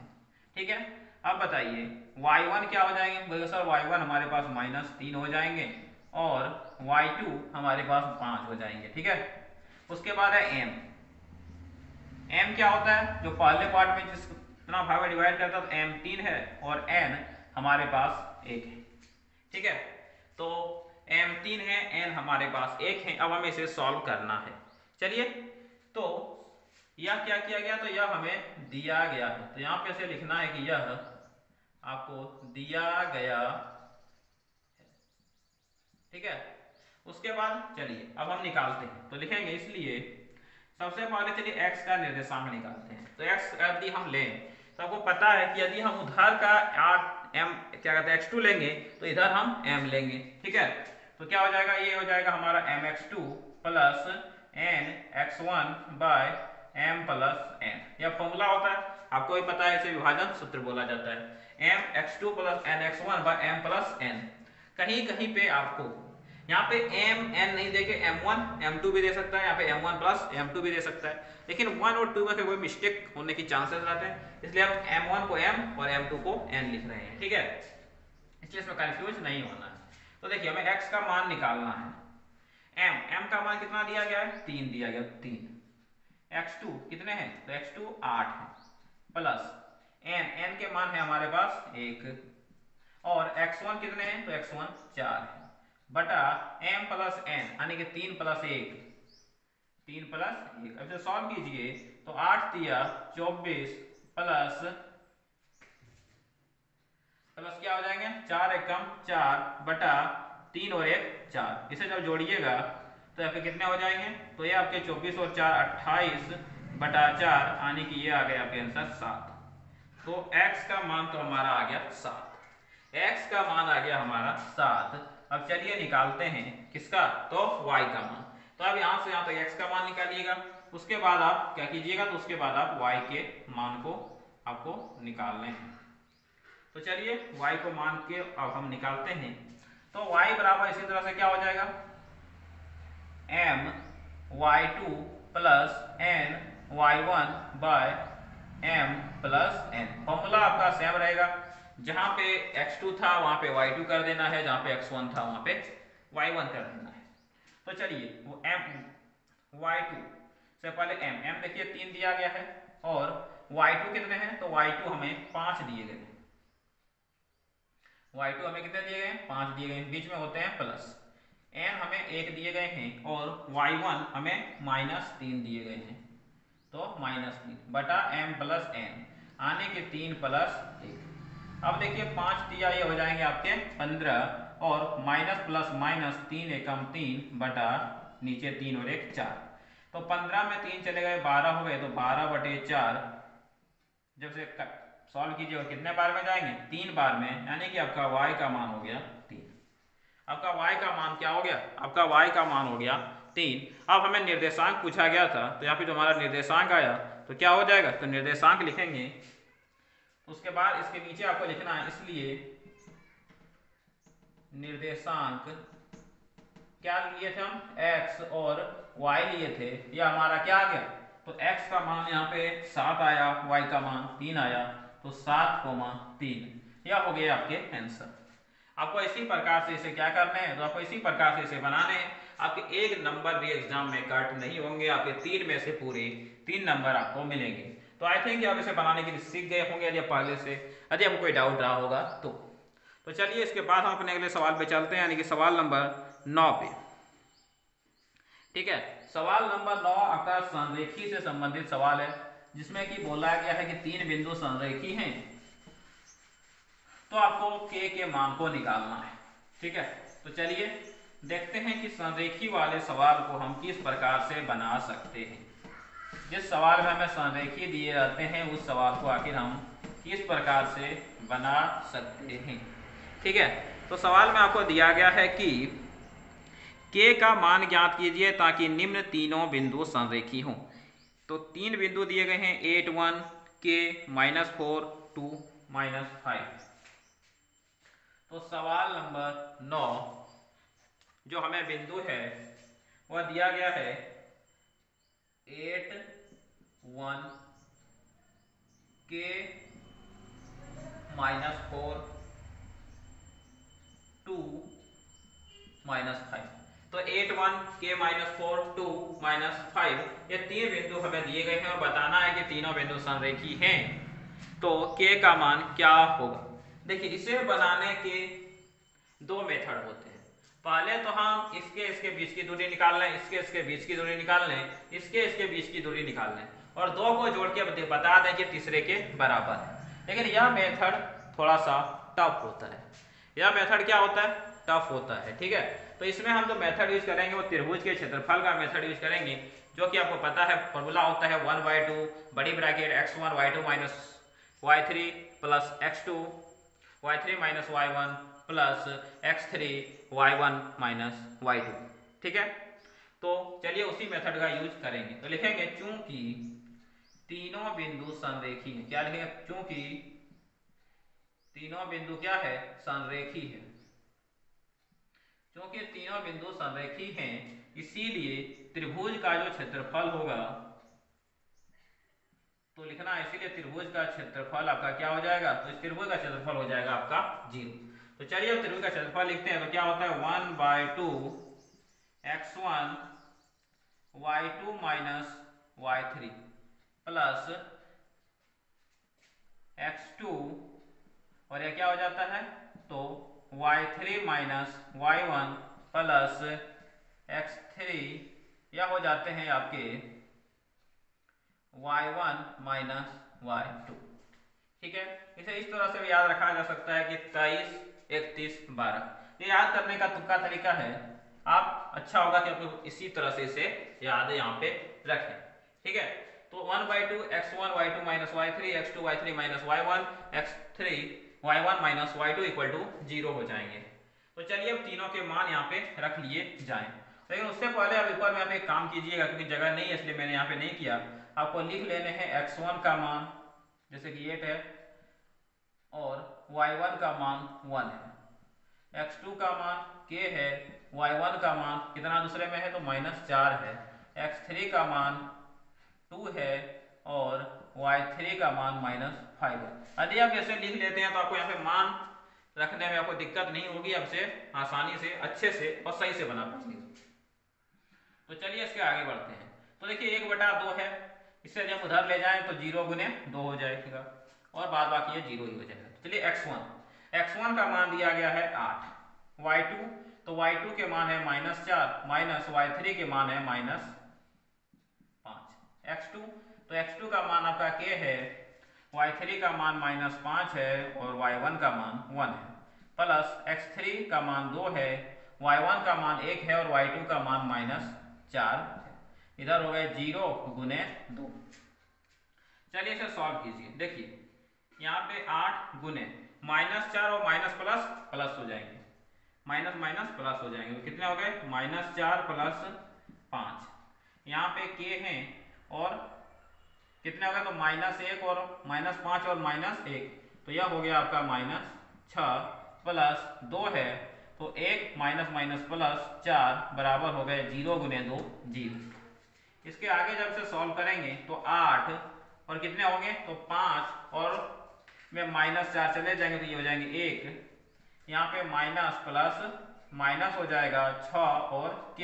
ठीक है। अब बताइए y1 क्या हो जाएंगे, बोलेगा सर y1 हमारे पास -3 हो जाएंगे, और y2 हमारे पास 5 हो जाएंगे, ठीक है। उसके बाद है m क्या होता है, जो पहले पार्ट में जितना भाग में डिवाइड करता है, तो m 3 है और n हमारे पास 1 है, ठीक है। तो m 3 है, n हमारे पास 1 है। अब हमें इसे सॉल्व करना है। चलिए तो यह क्या किया गया, तो यह हमें दिया गया है, तो यहाँ पे इसे लिखना है कि यह आपको दिया गया है, ठीक है। उसके बाद चलिए अब हम निकालते हैं, तो लिखेंगे, इसलिए सबसे पहले चलिए x का निर्देशांक निकालते हैं। तो x यदि हम लें तो आपको पता है कि यदि हम उधर का m क्या कहते हैं x2 लेंगे तो इधर हम m लेंगे, ठीक है। तो क्या हो जाएगा, ये हो जाएगा हमारा mx2 plus n x1 by m plus n। यह फॉर्मूला होता है, आपको भी पता है, इसे विभाजन सूत्र बोला जाता है। mx2 plus n x1 by m plus n। कहीं कहीं पे आपको यहाँ पे m n नहीं देके m1 m2 भी दे सकता है, यहाँ पे m1 प्लस m2 भी दे सकता है, लेकिन 1 और 2 में कोई मिस्टेक होने की चांसेस रहते हैं, इसलिए हम m1 को m और m2 को n लिख रहे हैं, ठीक है। इसलिए इसमें कंफ्यूज नहीं होना है। तो देखिए हमें x का मान निकालना है। m का मान कितना दिया गया है, 3 दिया गया, 3। x2 कितने हैं, तो x2 8 है, प्लस n के मान है हमारे पास 1, और x1 कितने हैं, तो x1 4 है, बटा m प्लस n यानी कि 3 प्लस 1, 3 प्लस 1। अब इसे सॉल्व कीजिए तो 8 दिया 24 प्लस क्या हो जाएंगे, 4 एकम 4 बटा 3 और 1 4। इसे जब जोड़िएगा तो आपके कितने हो जाएंगे, तो ये आपके 24 और 4 28 बटा 4 यानी कि ये आ गया आपके आंसर 7। तो x का मान तो हमारा आ गया 7, x का मान आ गया हमारा 7। अब चलिए निकालते हैं किसका, तो y का मान। तो अब यहाँ से यहाँ तक x का मान निकालिएगा, उसके बाद आप क्या कीजिएगा, तो उसके बाद आप y के मान को आपको निकालने हैं। तो चलिए y को मान के अब हम निकालते हैं। तो y बराबर इसी तरह से क्या हो जाएगा, m y2 plus n y1 by m plus n। Formula आपका सेम रहेगा, जहां पे x2 था वहां पे y2 कर देना है, जहां पे x1 था वहां पे y1 कर देना है। तो चलिए वो m y2 से पहले m देखिए 3 दिया गया है, और y2 कितने हैं, तो y2 हमें 5 दिए गए हैं, y2 हमें कितने दिए गए हैं, 5 दिए गए हैं, बीच में होते हैं प्लस। n हमें 1 दिए गए हैं, और y1 हमें -3 दिए गए हैं, तो -3 बटा m प्लस n आने के 3 प्लस 1। अब देखिए 5 दिया, ये हो जाएंगे आपके 15, और माइनस प्लस माइनस 3 एकम 3 बटा नीचे 3 और 1 4। तो 15 में 3 चले गए 12 हो गए, तो 12 बटे 4 जब से सॉल्व कीजिए और कितने बार में जाएंगे, 3 बार में, यानी कि आपका y का मान हो गया 3। आपका y का मान क्या हो गया, आपका y का मान हो गया 3। अब हमें निर्देशांक पूछा गया था, तो यहाँ पे जो हमारा निर्देशांक आया तो क्या हो जाएगा, तो निर्देशांक लिखेंगे, उसके बाद इसके नीचे आपको लिखना है, इसलिए निर्देशांक क्या लिए थे हम, x और y लिए थे, यह हमारा क्या आ गया, तो x का मान यहाँ पे 7 आया, y का मान 3 आया, तो 7,3 यह हो गया आपके आंसर। आपको इसी प्रकार से इसे क्या करना है, तो आपको इसी प्रकार से इसे बनाने हैं। आपके एक नंबर भी एग्जाम में कट नहीं होंगे, आपके 3 में से पूरे 3 नंबर आपको मिलेंगे। तो आई थिंक आप इसे बनाने के लिए सीख गए होंगे, यदि पहले से यदि आपको कोई डाउट रहा होगा तो चलिए इसके बाद हम अपने अगले सवाल पे चलते हैं, यानी कि सवाल नंबर 9 पे, ठीक है। सवाल नंबर 9 आपका संरेखी से संबंधित सवाल है, जिसमें कि बोला गया है कि 3 बिंदु संरेखी हैं, तो आपको k के मान को निकालना है, ठीक है। तो चलिए देखते हैं कि संरेखी वाले सवाल को हम किस प्रकार से बना सकते हैं। जिस सवाल में हमें संरेखी दिए रहते हैं, उस सवाल को आखिर हम किस प्रकार से बना सकते हैं, ठीक है। तो सवाल में आपको दिया गया है कि k का मान ज्ञात कीजिए ताकि निम्न तीनों बिंदु संरेखी हों। तो 3 बिंदु दिए गए हैं 8 1 k -4 2 -5। तो सवाल नंबर 9 जो हमें बिंदु है वह दिया गया है 8 1 k -4 2 -5। तो 8 1 k -4 2 -5 ये 3 बिंदु हमें दिए गए हैं, और बताना है कि तीनों बिंदु संरेखी हैं, तो k का मान क्या होगा। देखिए इसे बनाने के 2 मेथड होते हैं। पहले तो हम इसके बीच की दूरी निकाल लें, इसके बीच की दूरी निकाल लें, इसके बीच की दूरी निकाल लें, और 2 को जोड़ के बता दें कि तीसरे के बराबर है। लेकिन यह मेथड थोड़ा सा टफ होता है, यह मेथड क्या होता है, टफ होता है, ठीक है। तो इसमें हम जो मेथड यूज करेंगे वो त्रिभुज के क्षेत्रफल का मेथड यूज करेंगे, जो कि आपको पता है फॉर्मूला होता है 1/2 बड़ी bracket x1 y2 - y3 plus x2 y3 minus y1 plus x3 y1 minus y2। ठीक है, तो चलिए उसी मेथड का यूज करेंगे। तो लिखेंगे चूंकि तीनों बिंदु संरेखी हैं। क्या लिखेंगे? चूंकि तीनों बिंदु क्या है? संरेखी है। क्योंकि तीनों बिंदु संरेखी हैं, इसीलिए त्रिभुज का जो क्षेत्रफल होगा, तो लिखना है, इसीलिए त्रिभुज का क्षेत्रफल आपका क्या हो जाएगा? तो इस त्रिभुज का क्षेत्रफल हो जाएगा आपका 0। तो चलिए अब त्रिभुज का क्षेत्रफल लिखते हैं। तो क्या होता है? 1/2 x1 y2 minus y3 plus x2, और यह क्या हो जाता है? तो y3 minus y1 plus x3, यह हो जाते हैं आपके y1 माइनस y2। ठीक है, इसे इस तरह से भी याद रखा जा सकता है कि 23, 31, 12। ये याद करने का तुक्का तरीका है। आप अच्छा होगा कि आप इसी तरह से इसे याद यहाँ पे रखें। ठीक है, तो 1/2 x1 y2 minus y3 x2 y3 minus y1 x3 y1 minus y2 equal to 0 हो जाएंगे। तो चलिए अब तीनों के मान यहाँ पे रख लिए जाएं। लेकिन उससे पहले आप ऊपर में आप एक काम कीजिएगा, क्योंकि जगह नहीं है इसलिए मैंने यहाँ पे नहीं किया। आपको लिख लेने हैं x1 का मान जैसे कि 8 है, और y1 का मान 1 है, x2 का मान k है, y1 का मान कितना दूसरे में है? तो -4 है, x3 का मान 2 है, और y3 का मान -5 है। यदि आप ऐसे लिख लेते हैं तो आपको यहाँ पे मान रखने में आपको दिक्कत नहीं होगी, आपसे आसानी से अच्छे से और सही से बना पाएंगे। तो चलिए इसके आगे बढ़ते हैं। तो देखिए 1/2 है, इसे जब उधर ले जाएं तो 0 गुने 2 हो जाएगा, और बाद बाकी ये 0 ही हो जाएगा। तो चलिए x1 का मान दिया गया है 8, y2, तो y2 के मान है -4 माइनस y3 के मान है -5, x2, तो x2 का मान आपका k है, y3 का मान -5 है, और y1 का मान 1 है, प्लस x3 का मान 2 है, y1 का मान 1 है, और y2 का मान -4 है। इधर हो गए 0 गुने 2। चलिए इसे सॉल्व कीजिए। देखिए यहाँ पे 8 गुने -4 और माइनस प्लस प्लस हो जाएंगे, माइनस माइनस प्लस हो जाएंगे। तो कितने हो गए? -4 प्लस 5। यहाँ पे k हैं, और कितने हो गए? तो -1 और -5 और -1, तो यह हो गया आपका -6 प्लस 2 है, तो 1 माइनस माइनस प्लस 4 बराबर हो गए 0 गुने 2 0। इसके आगे जब से सॉल्व करेंगे तो 8 और कितने होंगे? तो 5 और में -4 चले जाएंगे तो ये हो जाएंगे 1। यहाँ पे माइनस प्लस माइनस हो जाएगा 6 और k,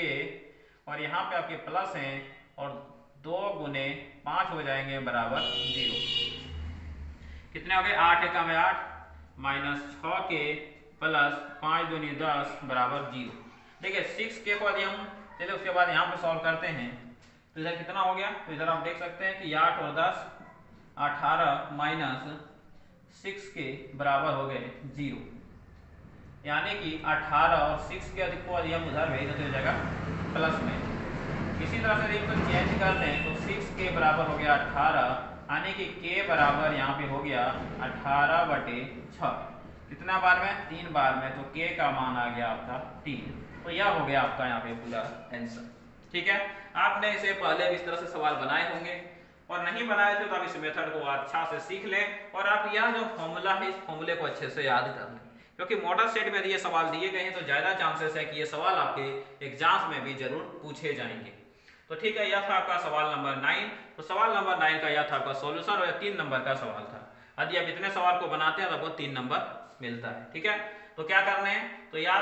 और यहाँ पे आपके प्लस हैं, और 2 गुने 5 हो जाएंगे बराबर 0। कितने हो गए? 8 एकम है 8, -6k प्लस 5 दूनी 10 बराबर 0। देखिए 6k को यदि हम चलिए उसके बाद यहाँ पे सॉल्व करते हैं तो इधर कितना हो गया? तो इधर आप देख सकते हैं कि 8 और 10 18 माइनस 6k बराबर हो गए 0, यानी कि 18 और 6 के अधिक को यदि हम उधर भेज देते हो जाएगा प्लस में। इसी तरह से यदि इसको चेंज कर दें तो 6k बराबर हो गया 18, यानी कि k बराबर यहाँ पे हो गया 18/6। कितना बार में? 3 बार में, तो k का मान आ गया आपका 3। तो यह हो गया आपका यहाँ पे पूरा आंसर। ठीक है, आपने इसे पहले भी इस तरह से सवाल बनाए होंगे, और नहीं बनाए थे तो आप इस मेथड को अच्छा से सीख लें, और आप यह जो फॉर्मूला है इस फॉर्मूले को अच्छे से याद कर लें, क्योंकि मॉडल सेट में यदि ये सवाल दिए गए हैं तो ज़्यादा चांसेस है कि ये सवाल आपके एग्जाम्स में भी जरूर पूछे जाएंगे। तो ठीक है, यह था आपका सवाल नंबर 9। तो सवाल नंबर 9 का यह था आपका सॉल्यूशन, और यह 3 नंबर का सवाल था। यदि आप इतने सवाल को बनाते हैं तो आपको 3 नंबर मिलता है। ठीक है, तो क्या करने हैं? तो यार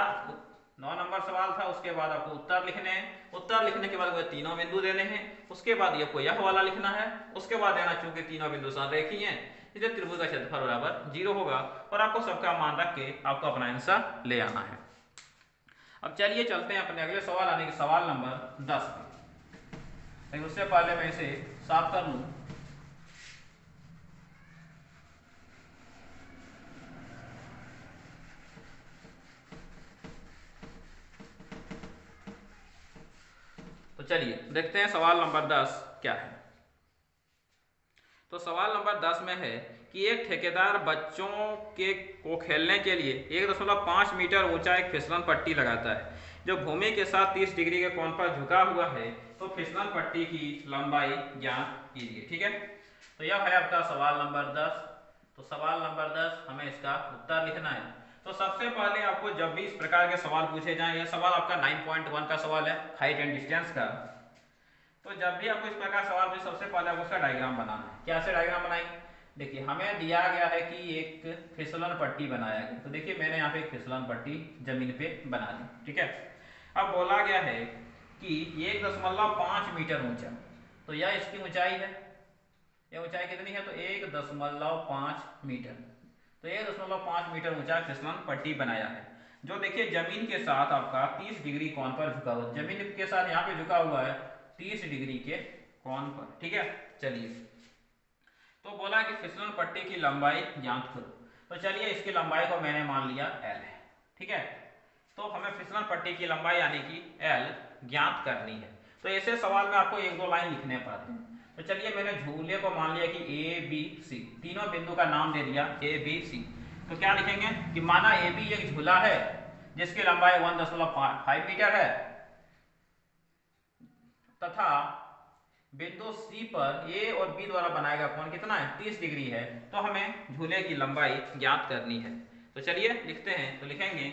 9 नंबर सवाल था, उसके बाद आपको उत्तर लिखने हैं, उत्तर लिखने के बाद वो तीनों बिंदु देने हैं, उसके बाद ये को यह वाला लिखना है, उसके बाद देना चूंकि तीनों बिंदु संरेखी हैं इसलिए त्रिभुज का क्षेत्रफल बराबर 0 होगा, और आपको सबका मान रख के आपको अपना आंसर ले आना है। अब चलिए चलते हैं अपने अगले सवाल, यानी कि सवाल नंबर 10 पे। लेकिन उससे पहले मैं इसे साफ कर लूं। तो चलिए देखते हैं सवाल नंबर 10 क्या है। तो सवाल नंबर 10 में है कि एक ठेकेदार बच्चों के को खेलने के लिए 1.5 मीटर ऊंचा एक फिसलन पट्टी लगाता है जो भूमि के साथ 30 डिग्री के कोण पर झुका हुआ है, तो फिसलन पट्टी की लंबाई ज्ञात कीजिए। ठीक है, तो यह है आपका सवाल नंबर 10। तो सवाल नंबर 10 हमें इसका उत्तर लिखना है। तो सबसे पहले आपको जब भी इस प्रकार के सवाल पूछे जाएं, यह सवाल आपका 9.1 का सवाल है, हाइट एंड डिस्टेंस का। तो जब भी आपको इस प्रकार सवाल पूछे, सबसे पहले आपको उसका डायग्राम बनाना है। क्या से डायग्राम बनाएंगे? देखिए, हमें दिया गया है कि एक फिसलन पट्टी बनाया गया। तो देखिए, मैंने यहाँ पे एक फिसलन पट्टी जमीन पे बना दी। ठीक है, अब बोला गया है कि 1.5 मीटर ऊंचा, तो यह इसकी ऊंचाई है। यह ऊंचाई कितनी है? तो 1.5 मीटर। तो 1.5 मीटर ऊंचा फिसलन पट्टी बनाया है, जो देखिए जमीन के साथ आपका 30 डिग्री कोण पर झुका हुआ। जमीन के साथ यहाँ पे झुका हुआ है 30 डिग्री के कोण पर। ठीक है, चलिए, तो बोला कि फिसलन पट्टी की लंबाई ज्ञात करो। तो चलिए, इसकी लंबाई को मैंने मान लिया L है। ठीक है, तो हमें फिसलन पट्टी की लंबाई यानी कि L ज्ञात करनी है। तो ऐसे सवाल में आपको 1-2 लाइन लिखने पड़ते हैं। तो चलिए, मैंने झूले को मान लिया कि ABC, तीनों बिंदु का नाम दे दिया ABC। तो क्या लिखेंगे कि माना AB एक झूला है जिसकी लंबाई 1.5 मीटर है, तथा बिंदु C पर A और B द्वारा बनाया गया कोण कितना है? 30 डिग्री है। तो हमें झूले की लंबाई ज्ञात करनी है। तो चलिए लिखते हैं। तो लिखेंगे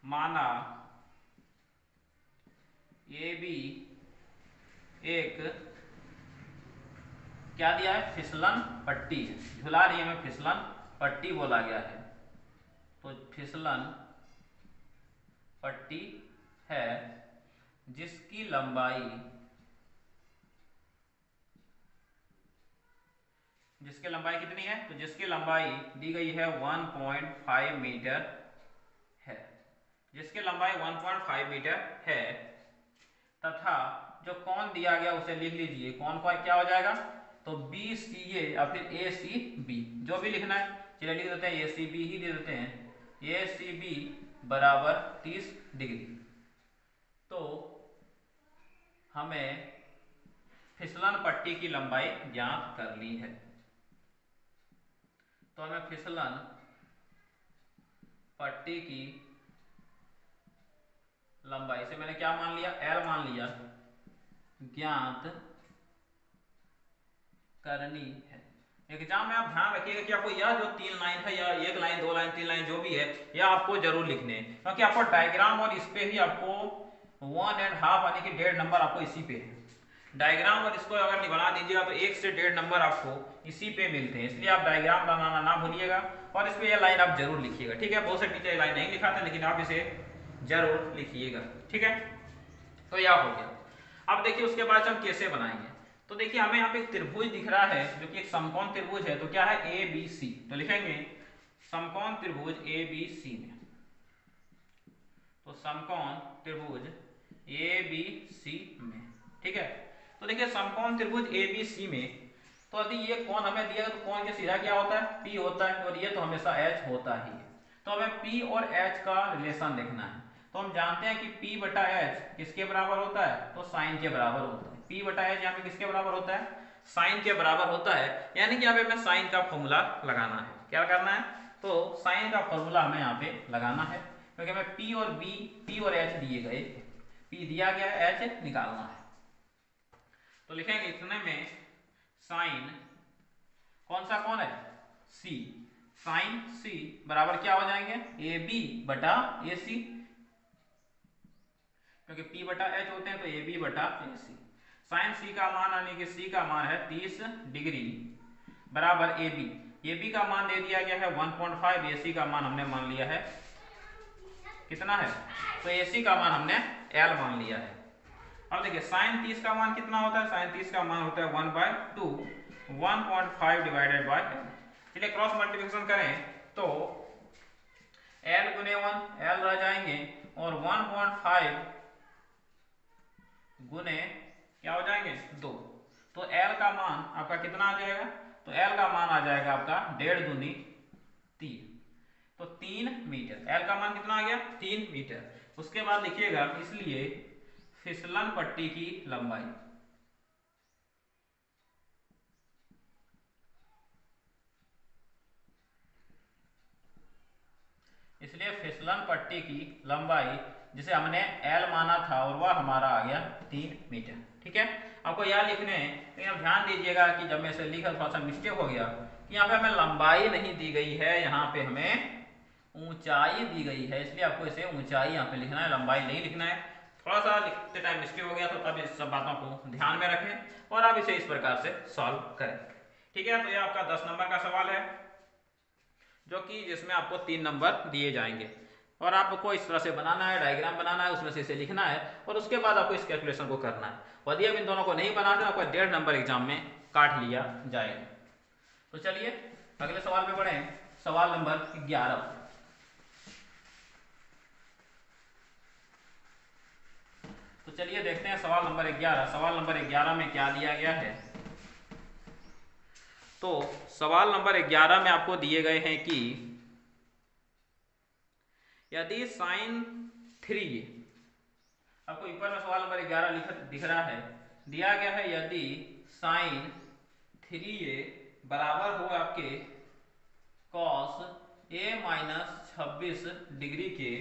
माना AB एक क्या दिया है? फिसलन पट्टी है। झूला नहीं, हमें फिसलन पट्टी बोला गया है। तो फिसलन पट्टी है जिसकी लंबाई कितनी है? तो जिसकी लंबाई दी गई है 1.5 मीटर है। जिसकी लंबाई 1.5 मीटर है, तथा जो कोण दिया गया उसे लिख लीजिए। कोण का क्या हो जाएगा? तो BCA या फिर ACB, जो भी लिखना है। चलिए लिख देते हैं, ACB ही दे देते हैं। ACB बराबर 30 डिग्री। तो हमें फिसलन पट्टी की लंबाई ज्ञात करनी है। तो हमें फिसलन पट्टी की लंबाई से मैंने क्या मान लिया? L मान लिया, ज्ञात करनी है। एग्जाम में आप ध्यान रखिएगा कि आपको यह जो 3 लाइन है, या 1 लाइन 2 लाइन 3 लाइन जो भी है, यह आपको जरूर लिखने हैं, क्योंकि आपको डायग्राम और इस पे ही आपको 1.5 यानी कि 1.5 नंबर आपको इसी पे है। डायग्राम और इसको अगर बना दीजिएगा तो 1 से 1.5 नंबर आपको इसी पे मिलते हैं। इसलिए आप डायग्राम बनाना ना भूलिएगा, और इस पे यह लाइन आप जरूर लिखिएगा। ठीक है, बहुत से टीचर लाइन नहीं लिखाते, लेकिन आप इसे जरूर लिखिएगा। ठीक है, तो यह हो गया। अब देखिए, उसके बाद हम कैसे बनाएंगे। तो देखिए, हमें यहाँ पे एक त्रिभुज दिख रहा है जो कि एक समकोण त्रिभुज है। तो क्या है? ABC। तो लिखेंगे समकोण त्रिभुज ABC में। तो समकोण त्रिभुज ABC में। ठीक है, तो देखिए समकोण त्रिभुज ABC में, तो यदि ये कोण हमें दिया तो कोण के सीधा क्या होता है? P होता है, और ये तो हमेशा H होता ही है। तो हमें P और H का रिलेशन देखना है। तो हम जानते हैं कि P बटा H किसके बराबर होता है? तो साइन के बराबर होता है। P बटा H यहाँ पे किसके बराबर होता है? साइन के बराबर होता है। यानी कि यहाँ पे हमें साइन का फॉर्मूला लगाना है। क्या करना है? तो साइन का फॉर्मूला हमें यहाँ पे लगाना है, क्योंकि हमें P और H दिए गए। P दिया गया है, H निकालना है। तो लिखेंगे इतने में साइन कौन सा कोण है? C। साइन C बराबर क्या हो जाएंगे? AB बटा AC, क्योंकि P बटा H होते हैं, तो AB बटा AC। साइन C का मान यानी कि C का मान है 30 डिग्री बराबर AB का मान दे दिया गया है 1.5। AC का मान हमने मान लिया है कितना है? तो AC का मान हमने L मान लिया है। अब देखिए, साइन 30 का मान कितना होता है? साइन 30 का मान होता है 1/2, 1.5 डिवाइडेड बाय L। चलिए क्रॉस मल्टीप्लिकेशन करें तो L गुने 1 L रह जाएंगे, और 1.5 गुने क्या हो जाएंगे? 2। तो L का मान आपका कितना आ जाएगा? तो L का मान आ जाएगा आपका 1.5 दूनी 3, तो 3 मीटर। L का मान कितना आ गया? 3 मीटर। उसके बाद लिखिएगा, इसलिए फिसलन पट्टी की लंबाई इसलिए फिसलन पट्टी की लंबाई जिसे हमने L माना था और वह हमारा आ गया 3 मीटर। ठीक है, आपको यह लिखने हैं, लेकिन आप ध्यान दीजिएगा कि जब मैं इसे लिखा थोड़ा सा मिस्टेक हो गया कि यहाँ पे हमें लंबाई नहीं दी गई है, यहाँ पे हमें ऊंचाई दी गई है, इसलिए आपको इसे ऊंचाई यहाँ पे लिखना है, लंबाई नहीं लिखना है। थोड़ा सा लिखते टाइम मिस्टेक हो गया, तो अब इस सब बातों को ध्यान में रखें और आप इसे इस प्रकार से सॉल्व करें। ठीक है, तो यह आपका 10 नंबर का सवाल है, जो कि जिसमें आपको 3 नंबर दिए जाएंगे और आपको इस तरह से बनाना है, डायग्राम बनाना है, उसमें से इसे लिखना है और उसके बाद आपको इस कैलकुलेशन को करना है। यदि आप इन दोनों को नहीं बनाते, आपको 1.5 नंबर एग्जाम में काट लिया जाएगा। तो चलिए अगले सवाल पे बढ़े, सवाल नंबर 11। तो चलिए देखते हैं सवाल नंबर 11। सवाल नंबर 11 में क्या दिया गया है। तो सवाल नंबर 11 में आपको दिए गए हैं कि यदि साइन 3, आपको ऊपर में सवाल नंबर 11 दिख रहा है, दिया गया है यदि साइन 3a बराबर हो आपके कॉस a माइनस 26 डिग्री के,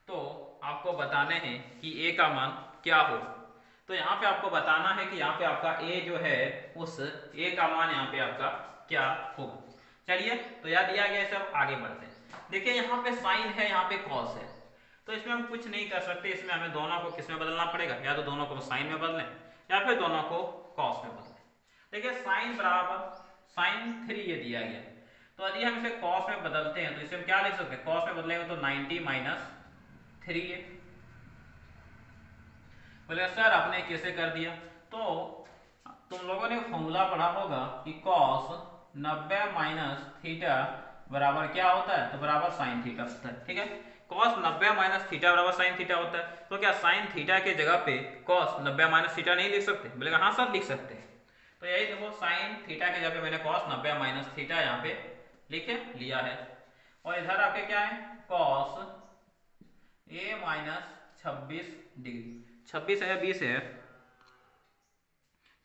तो आपको बताने हैं कि a का मान क्या हो। तो यहाँ पे आपको बताना है कि यहाँ पे आपका a जो है उस a का मान यहाँ पे आपका क्या होगा। चलिए तो यह दिया गया, सब आगे बढ़ते हैं। देखिए यहाँ पे साइन है, यहाँ पे कॉस है, तो इसमें हम कुछ नहीं कर सकते, इसमें हमें दोनों को किस में बदलना पड़ेगा, या तो दोनों को साइन में बदलें या फिर दोनों को कॉस में बदलें। देखिए साइन बराबर साइन 3 ये दिया गया, तो यदि हम इसे कॉस में बदलते हैं तो इसे हम क्या लिख सकते हैं, कॉस में बदलेंगे तो 90 माइनस 3a। बोले सर आपने कैसे कर दिया, तो तुम लोगों ने फॉर्मूला पढ़ा होगा कि कॉस 90 माइनस थीटा बराबर क्या होता है, तो बराबर साइन थीटा होता है। ठीक है, कॉस 90 माइनस थीटा बराबर साइन थीटा होता है, तो क्या साइन थीटा के जगह पे कॉस 90 माइनस थीटा नहीं लिख सकते, बोलेगा हाँ सर लिख सकते हैं। तो यही देखो साइन थीटा के जगह पे मैंने कॉस 90 माइनस थीटा यहाँ पे लिखे लिया है, और इधर आपके क्या है कॉस a माइनस 26 डिग्री, 26 है 20 है,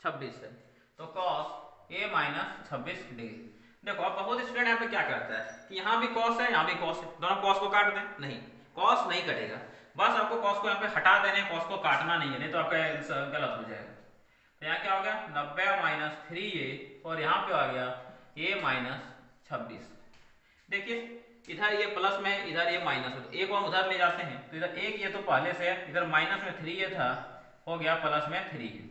26 है, तो कॉस a माइनस 26 डिग्री। देखो अब बहुत स्टूडेंट यहाँ पे क्या करता है कि यहाँ भी कॉस है यहाँ भी कॉस है, दोनों कॉस को काट दें, नहीं कॉस नहीं कटेगा, बस आपको कॉस को यहाँ पे हटा देने, कॉस को काटना नहीं है, नहीं तो आपका आंसर गलत हो जाएगा। तो यहाँ क्या हो गया 90 माइनस 3a और यहाँ पे आ गया a माइनस 26। देखिए इधर ये प्लस में है, इधर ये माइनस है, तो एक और उधर ले जाते हैं, तो इधर एक ये तो पहले से है, इधर माइनस में 3 ये था, हो गया प्लस में 3 है।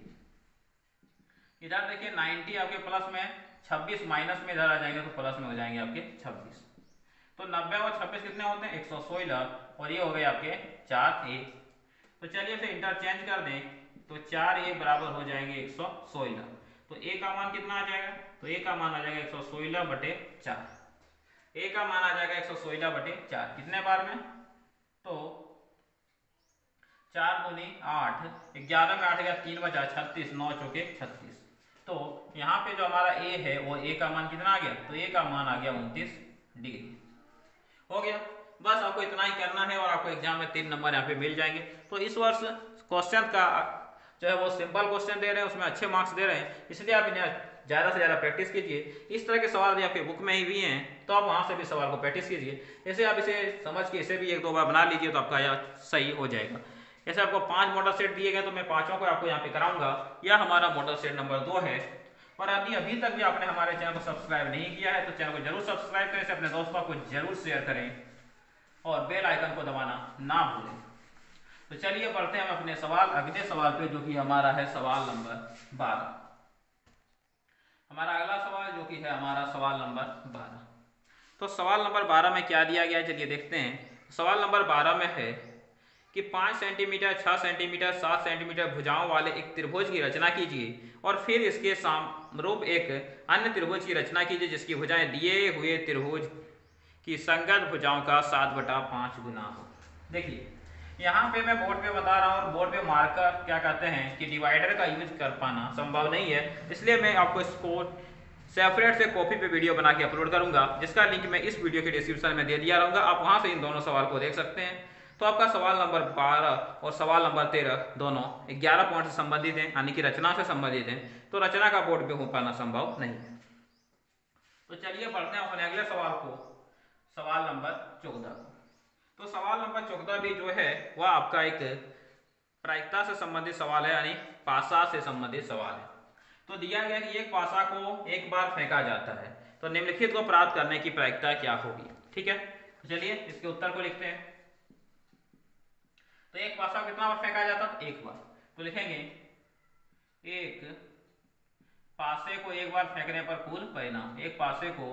इधर देखिए 90 आपके प्लस में, 26 माइनस में इधर आ जाएंगे तो प्लस में हो जाएंगे आपके 26। तो 90 और 26 कितने होते हैं 116, और ये हो गए आपके 4a। तो चलिए इसे इंटरचेंज कर दें, तो 4a बराबर हो जाएंगे 116, तो a का मान कितना आ जाएगा, तो a का मान आ जाएगा 116/4, a का मान आ जाएगा 116/4 कितने बार में, तो 4 दूनी 8, 11 में 8 गया 3 बचा 36, 9 चौके 36। तो यहाँ पे जो हमारा a है वो a का मान कितना आ गया, तो a का मान आ गया 29 डिग्री। हो गया, बस आपको इतना ही करना है और आपको एग्जाम में 3 नंबर यहाँ पे मिल जाएंगे। तो इस वर्ष क्वेश्चन का जो है वो सिंपल क्वेश्चन दे रहे हैं, उसमें अच्छे मार्क्स दे रहे हैं, इसलिए आप इन्हें ज़्यादा से ज़्यादा प्रैक्टिस कीजिए। इस तरह के सवाल यदि आपके बुक में ही भी हैं तो आप वहाँ से भी सवाल को प्रैक्टिस कीजिए, ऐसे आप इसे समझ के इसे भी 1-2 बार बना लीजिए तो आपका यह सही हो जाएगा। जैसे आपको 5 मॉडल सेट दिए गए तो मैं 5 को आपको यहाँ पे कराऊंगा, यह हमारा मॉडल सेट नंबर 2 है। और यदि अभी तक भी आपने हमारे चैनल को सब्सक्राइब नहीं किया है तो चैनल को जरूर सब्सक्राइब करें, अपने दोस्तों को जरूर शेयर करें और बेल आइकन को दबाना ना भूलें। तो चलिए बढ़ते हैं हम अपने सवाल अगले सवाल पे, जो कि हमारा है सवाल नंबर 12। हमारा अगला सवाल जो कि है हमारा सवाल नंबर 12। तो सवाल नंबर 12 में क्या दिया गया है चलिए देखते हैं। सवाल नंबर 12 में है कि 5 सेंटीमीटर, 6 सेंटीमीटर, 7 सेंटीमीटर भुजाओं वाले एक त्रिभुज की रचना कीजिए और फिर इसके समरूप एक अन्य त्रिभुज की रचना कीजिए जिसकी भुजाएं दिए हुए त्रिभुज की संगत भुजाओं का 7/5 गुना हो। देखिए यहाँ पे मैं बोर्ड पे बता रहा हूँ और बोर्ड पे मार्कर क्या कहते हैं कि डिवाइडर का यूज कर पाना संभव नहीं है, इसलिए मैं आपको इसको सेपरेट से कॉपी पे वीडियो बना के अपलोड करूंगा, जिसका लिंक मैं इस वीडियो के डिस्क्रिप्शन में दे दिया रहूँगा, आप वहाँ से इन दोनों सवाल को देख सकते हैं। तो आपका सवाल नंबर 12 और सवाल नंबर 13 दोनों 11 पॉइंट से संबंधित हैं, यानी कि रचना से संबंधित हैं, तो रचना का बोर्ड पे हो पाना संभव नहीं है। तो चलिए बढ़ते हैं अपने अगले सवाल को। सवाल नंबर 14 को। तो सवाल नंबर 14 भी जो है वह आपका एक प्रायिकता से संबंधित सवाल है, यानी पासा से संबंधित सवाल है। तो दिया गया कि एक पासा को एक बार फेंका जाता है तो निम्नलिखित को प्राप्त करने की प्रायिकता क्या होगी। ठीक है, तो चलिए इसके उत्तर को लिखते हैं। तो एक पासा कितना बार फेंका जाता है? एक बार। तो लिखेंगे एक पासे को एक बार फेंकने पर कुल परिणाम। एक पासे को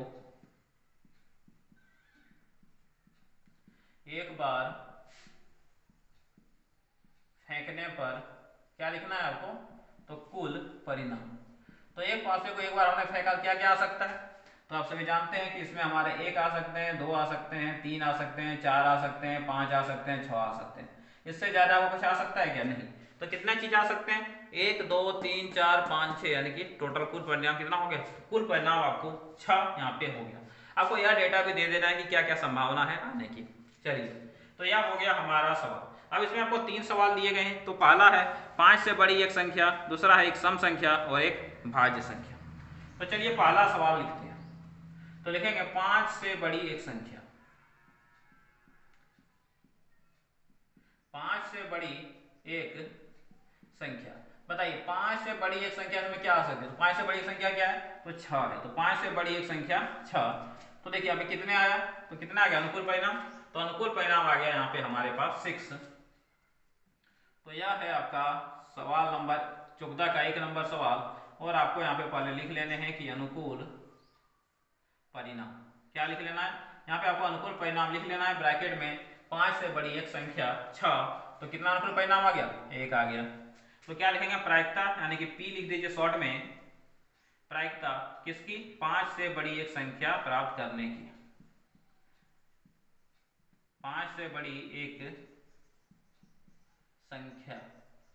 एक बार फेंकने पर क्या लिखना है आपको? तो कुल परिणाम। तो एक पासे को एक बार हमने फेंका, क्या क्या आ सकता है? तो आप सभी जानते हैं कि इसमें हमारे एक आ सकते हैं, दो आ सकते हैं, तीन आ सकते हैं, चार आ सकते हैं, पांच आ सकते हैं, छह आ सकते हैं। इससे ज्यादा आपको कुछ आ सकता है क्या? नहीं। तो कितने चीज आ सकते हैं? एक, दो, तीन, चार, पांच, छह, यानी कि टोटल कुल परिणाम कितना हो गया? कुल परिणाम आपको छह यहाँ पे हो गया। आपको यह डेटा भी दे देना है कि क्या क्या संभावना है आने की। चलिए, तो यह हो गया हमारा सवाल। अब इसमें आपको तीन सवाल दिए गए हैं। तो पहला है 5 से बड़ी एक संख्या, दूसरा है एक सम संख्या और एक भाज्य संख्या। तो चलिए पहला सवाल लिखते हैं। तो लिखेंगे 5 से बड़ी एक संख्या। 5 से बड़ी एक संख्या। बताइए 5 से बड़ी एक संख्या में क्या आ सकती है? तो 5 से बड़ी एक संख्या क्या है? तो 6 है। तो 5 से बड़ी एक संख्या 6। तो देखिए अभी कितने आया? तो कितना आ गया अनुकूल परिणाम? तो अनुकूल परिणाम आ गया यहाँ पे हमारे पास 6। तो यह है आपका सवाल नंबर 14 का 1 नंबर सवाल। और आपको यहाँ पे पहले लिख लेने हैं कि अनुकूल परिणाम। क्या लिख लेना है? यहाँ पे आपको अनुकूल परिणाम लिख लेना है ब्रैकेट में 5 से बड़ी एक संख्या 6। तो कितना अनुकूल परिणाम आ गया? 1 आ गया। तो क्या लिखेंगे? प्रायिकता, यानी कि P लिख दीजिए शॉर्ट में। प्रायिकता किसकी? 5 से बड़ी एक संख्या प्राप्त करने की। 5 से बड़ी एक संख्या।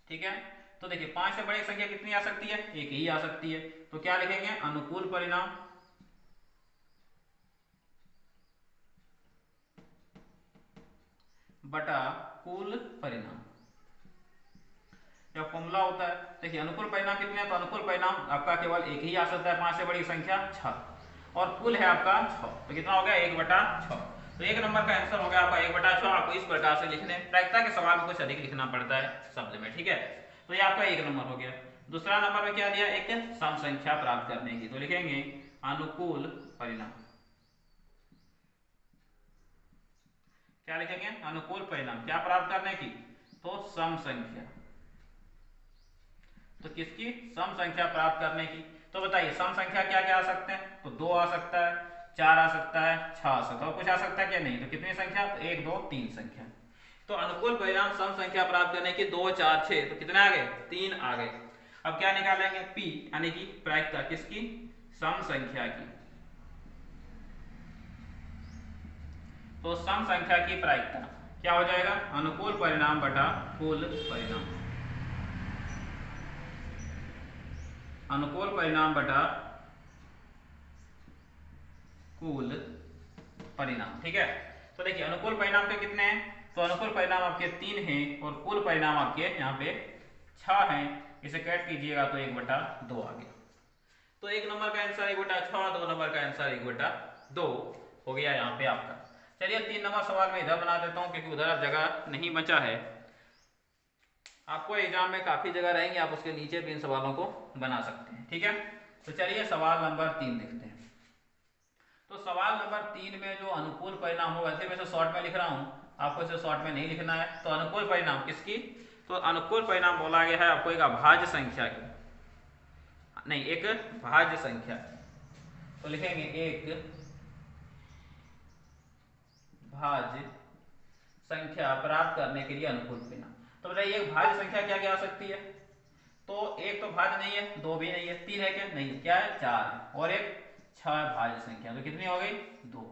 ठीक है, तो देखिए 5 से बड़ी संख्या कितनी आ सकती है? एक ही आ सकती है। तो क्या लिखेंगे? अनुकूल परिणाम बटा कुल परिणाम। जब फॉर्मूला होता है, देखिए अनुकूल परिणाम कितने हैं? तो अनुकूल परिणाम आपका केवल एक ही आ सकता है 5 से बड़ी संख्या 6। और कुल है आपका 6। तो कितना हो गया? 1/6। तो 1 नंबर का आंसर हो गया आपका 1/6। आपको इस प्रकार से लिखने, प्रायिकता के सवाल में कुछ अधिक लिखना पड़ता है शब्द में। ठीक है, तो ये आपका 1 नंबर हो गया। दूसरा नंबर में क्या दिया? एक सम संख्या प्राप्त करने की। तो लिखेंगे अनुकूल परिणाम। क्या लिखेंगे? अनुकूल परिणाम क्या प्राप्त करने की? तो सम संख्या। तो किसकी? सम संख्या प्राप्त करने की। तो बताइए सम संख्या क्या क्या आ सकते हैं? तो 2 आ सकता है, 4 आ सकता है, 6 आ सकता है, और कुछ आ सकता है क्या? नहीं। तो कितनी संख्या? तो 1, 2, 3 संख्या। तो अनुकूल परिणाम सम संख्या प्राप्त करने की 2, 4, 6। तो कितने आ गए? 3 आ गए। अब क्या निकालेंगे? P, यानी कि प्रायिकता किसकी? सम संख्या की। तो सम संख्या की प्रायिकता क्या हो जाएगा? अनुकूल परिणाम बटा कुल परिणाम। अनुकूल परिणाम बटा कुल परिणाम। ठीक है, तो देखिए अनुकूल परिणाम के कितने हैं? तो अनुकूल परिणाम आपके 3 हैं और कुल परिणाम आपके यहाँ पे 6 हैं। इसे कैट कीजिएगा तो 1/2 आ गया। तो 1 नंबर का आंसर 1/6, 2 नंबर का आंसर 1/2 हो गया यहाँ पे आपका। चलिए 3 नंबर सवाल में इधर बना देता हूँ क्योंकि उधर अब जगह नहीं बचा है। आपको एग्जाम में काफी जगह रहेंगी, आप उसके नीचे भी इन सवालों को बना सकते हैं। ठीक है, तो चलिए सवाल नंबर 3 देखते हैं। तो सवाल नंबर 3 में जो अनुकूल परिणाम हो, वैसे मैं इसे शॉर्ट में लिख रहा हूं, आपको इसे शॉर्ट में नहीं लिखना है। तो अनुकूल परिणाम किसकी? तो अनुकूल परिणाम बोला गया है आपको एक अभाज्य संख्या की, नहीं एक भाज्य संख्या। तो लिखेंगे एक भाज्य संख्या प्राप्त करने के लिए अनुकूल परिणाम। तो बताइए एक भाज्य संख्या क्या क्या आ सकती है? तो एक तो भाज्य नहीं है, 2 भी नहीं है, 3 है क्या? नहीं। क्या है? 4 है। और एक 6 भाज्य संख्या। तो कितनी हो गई? 2।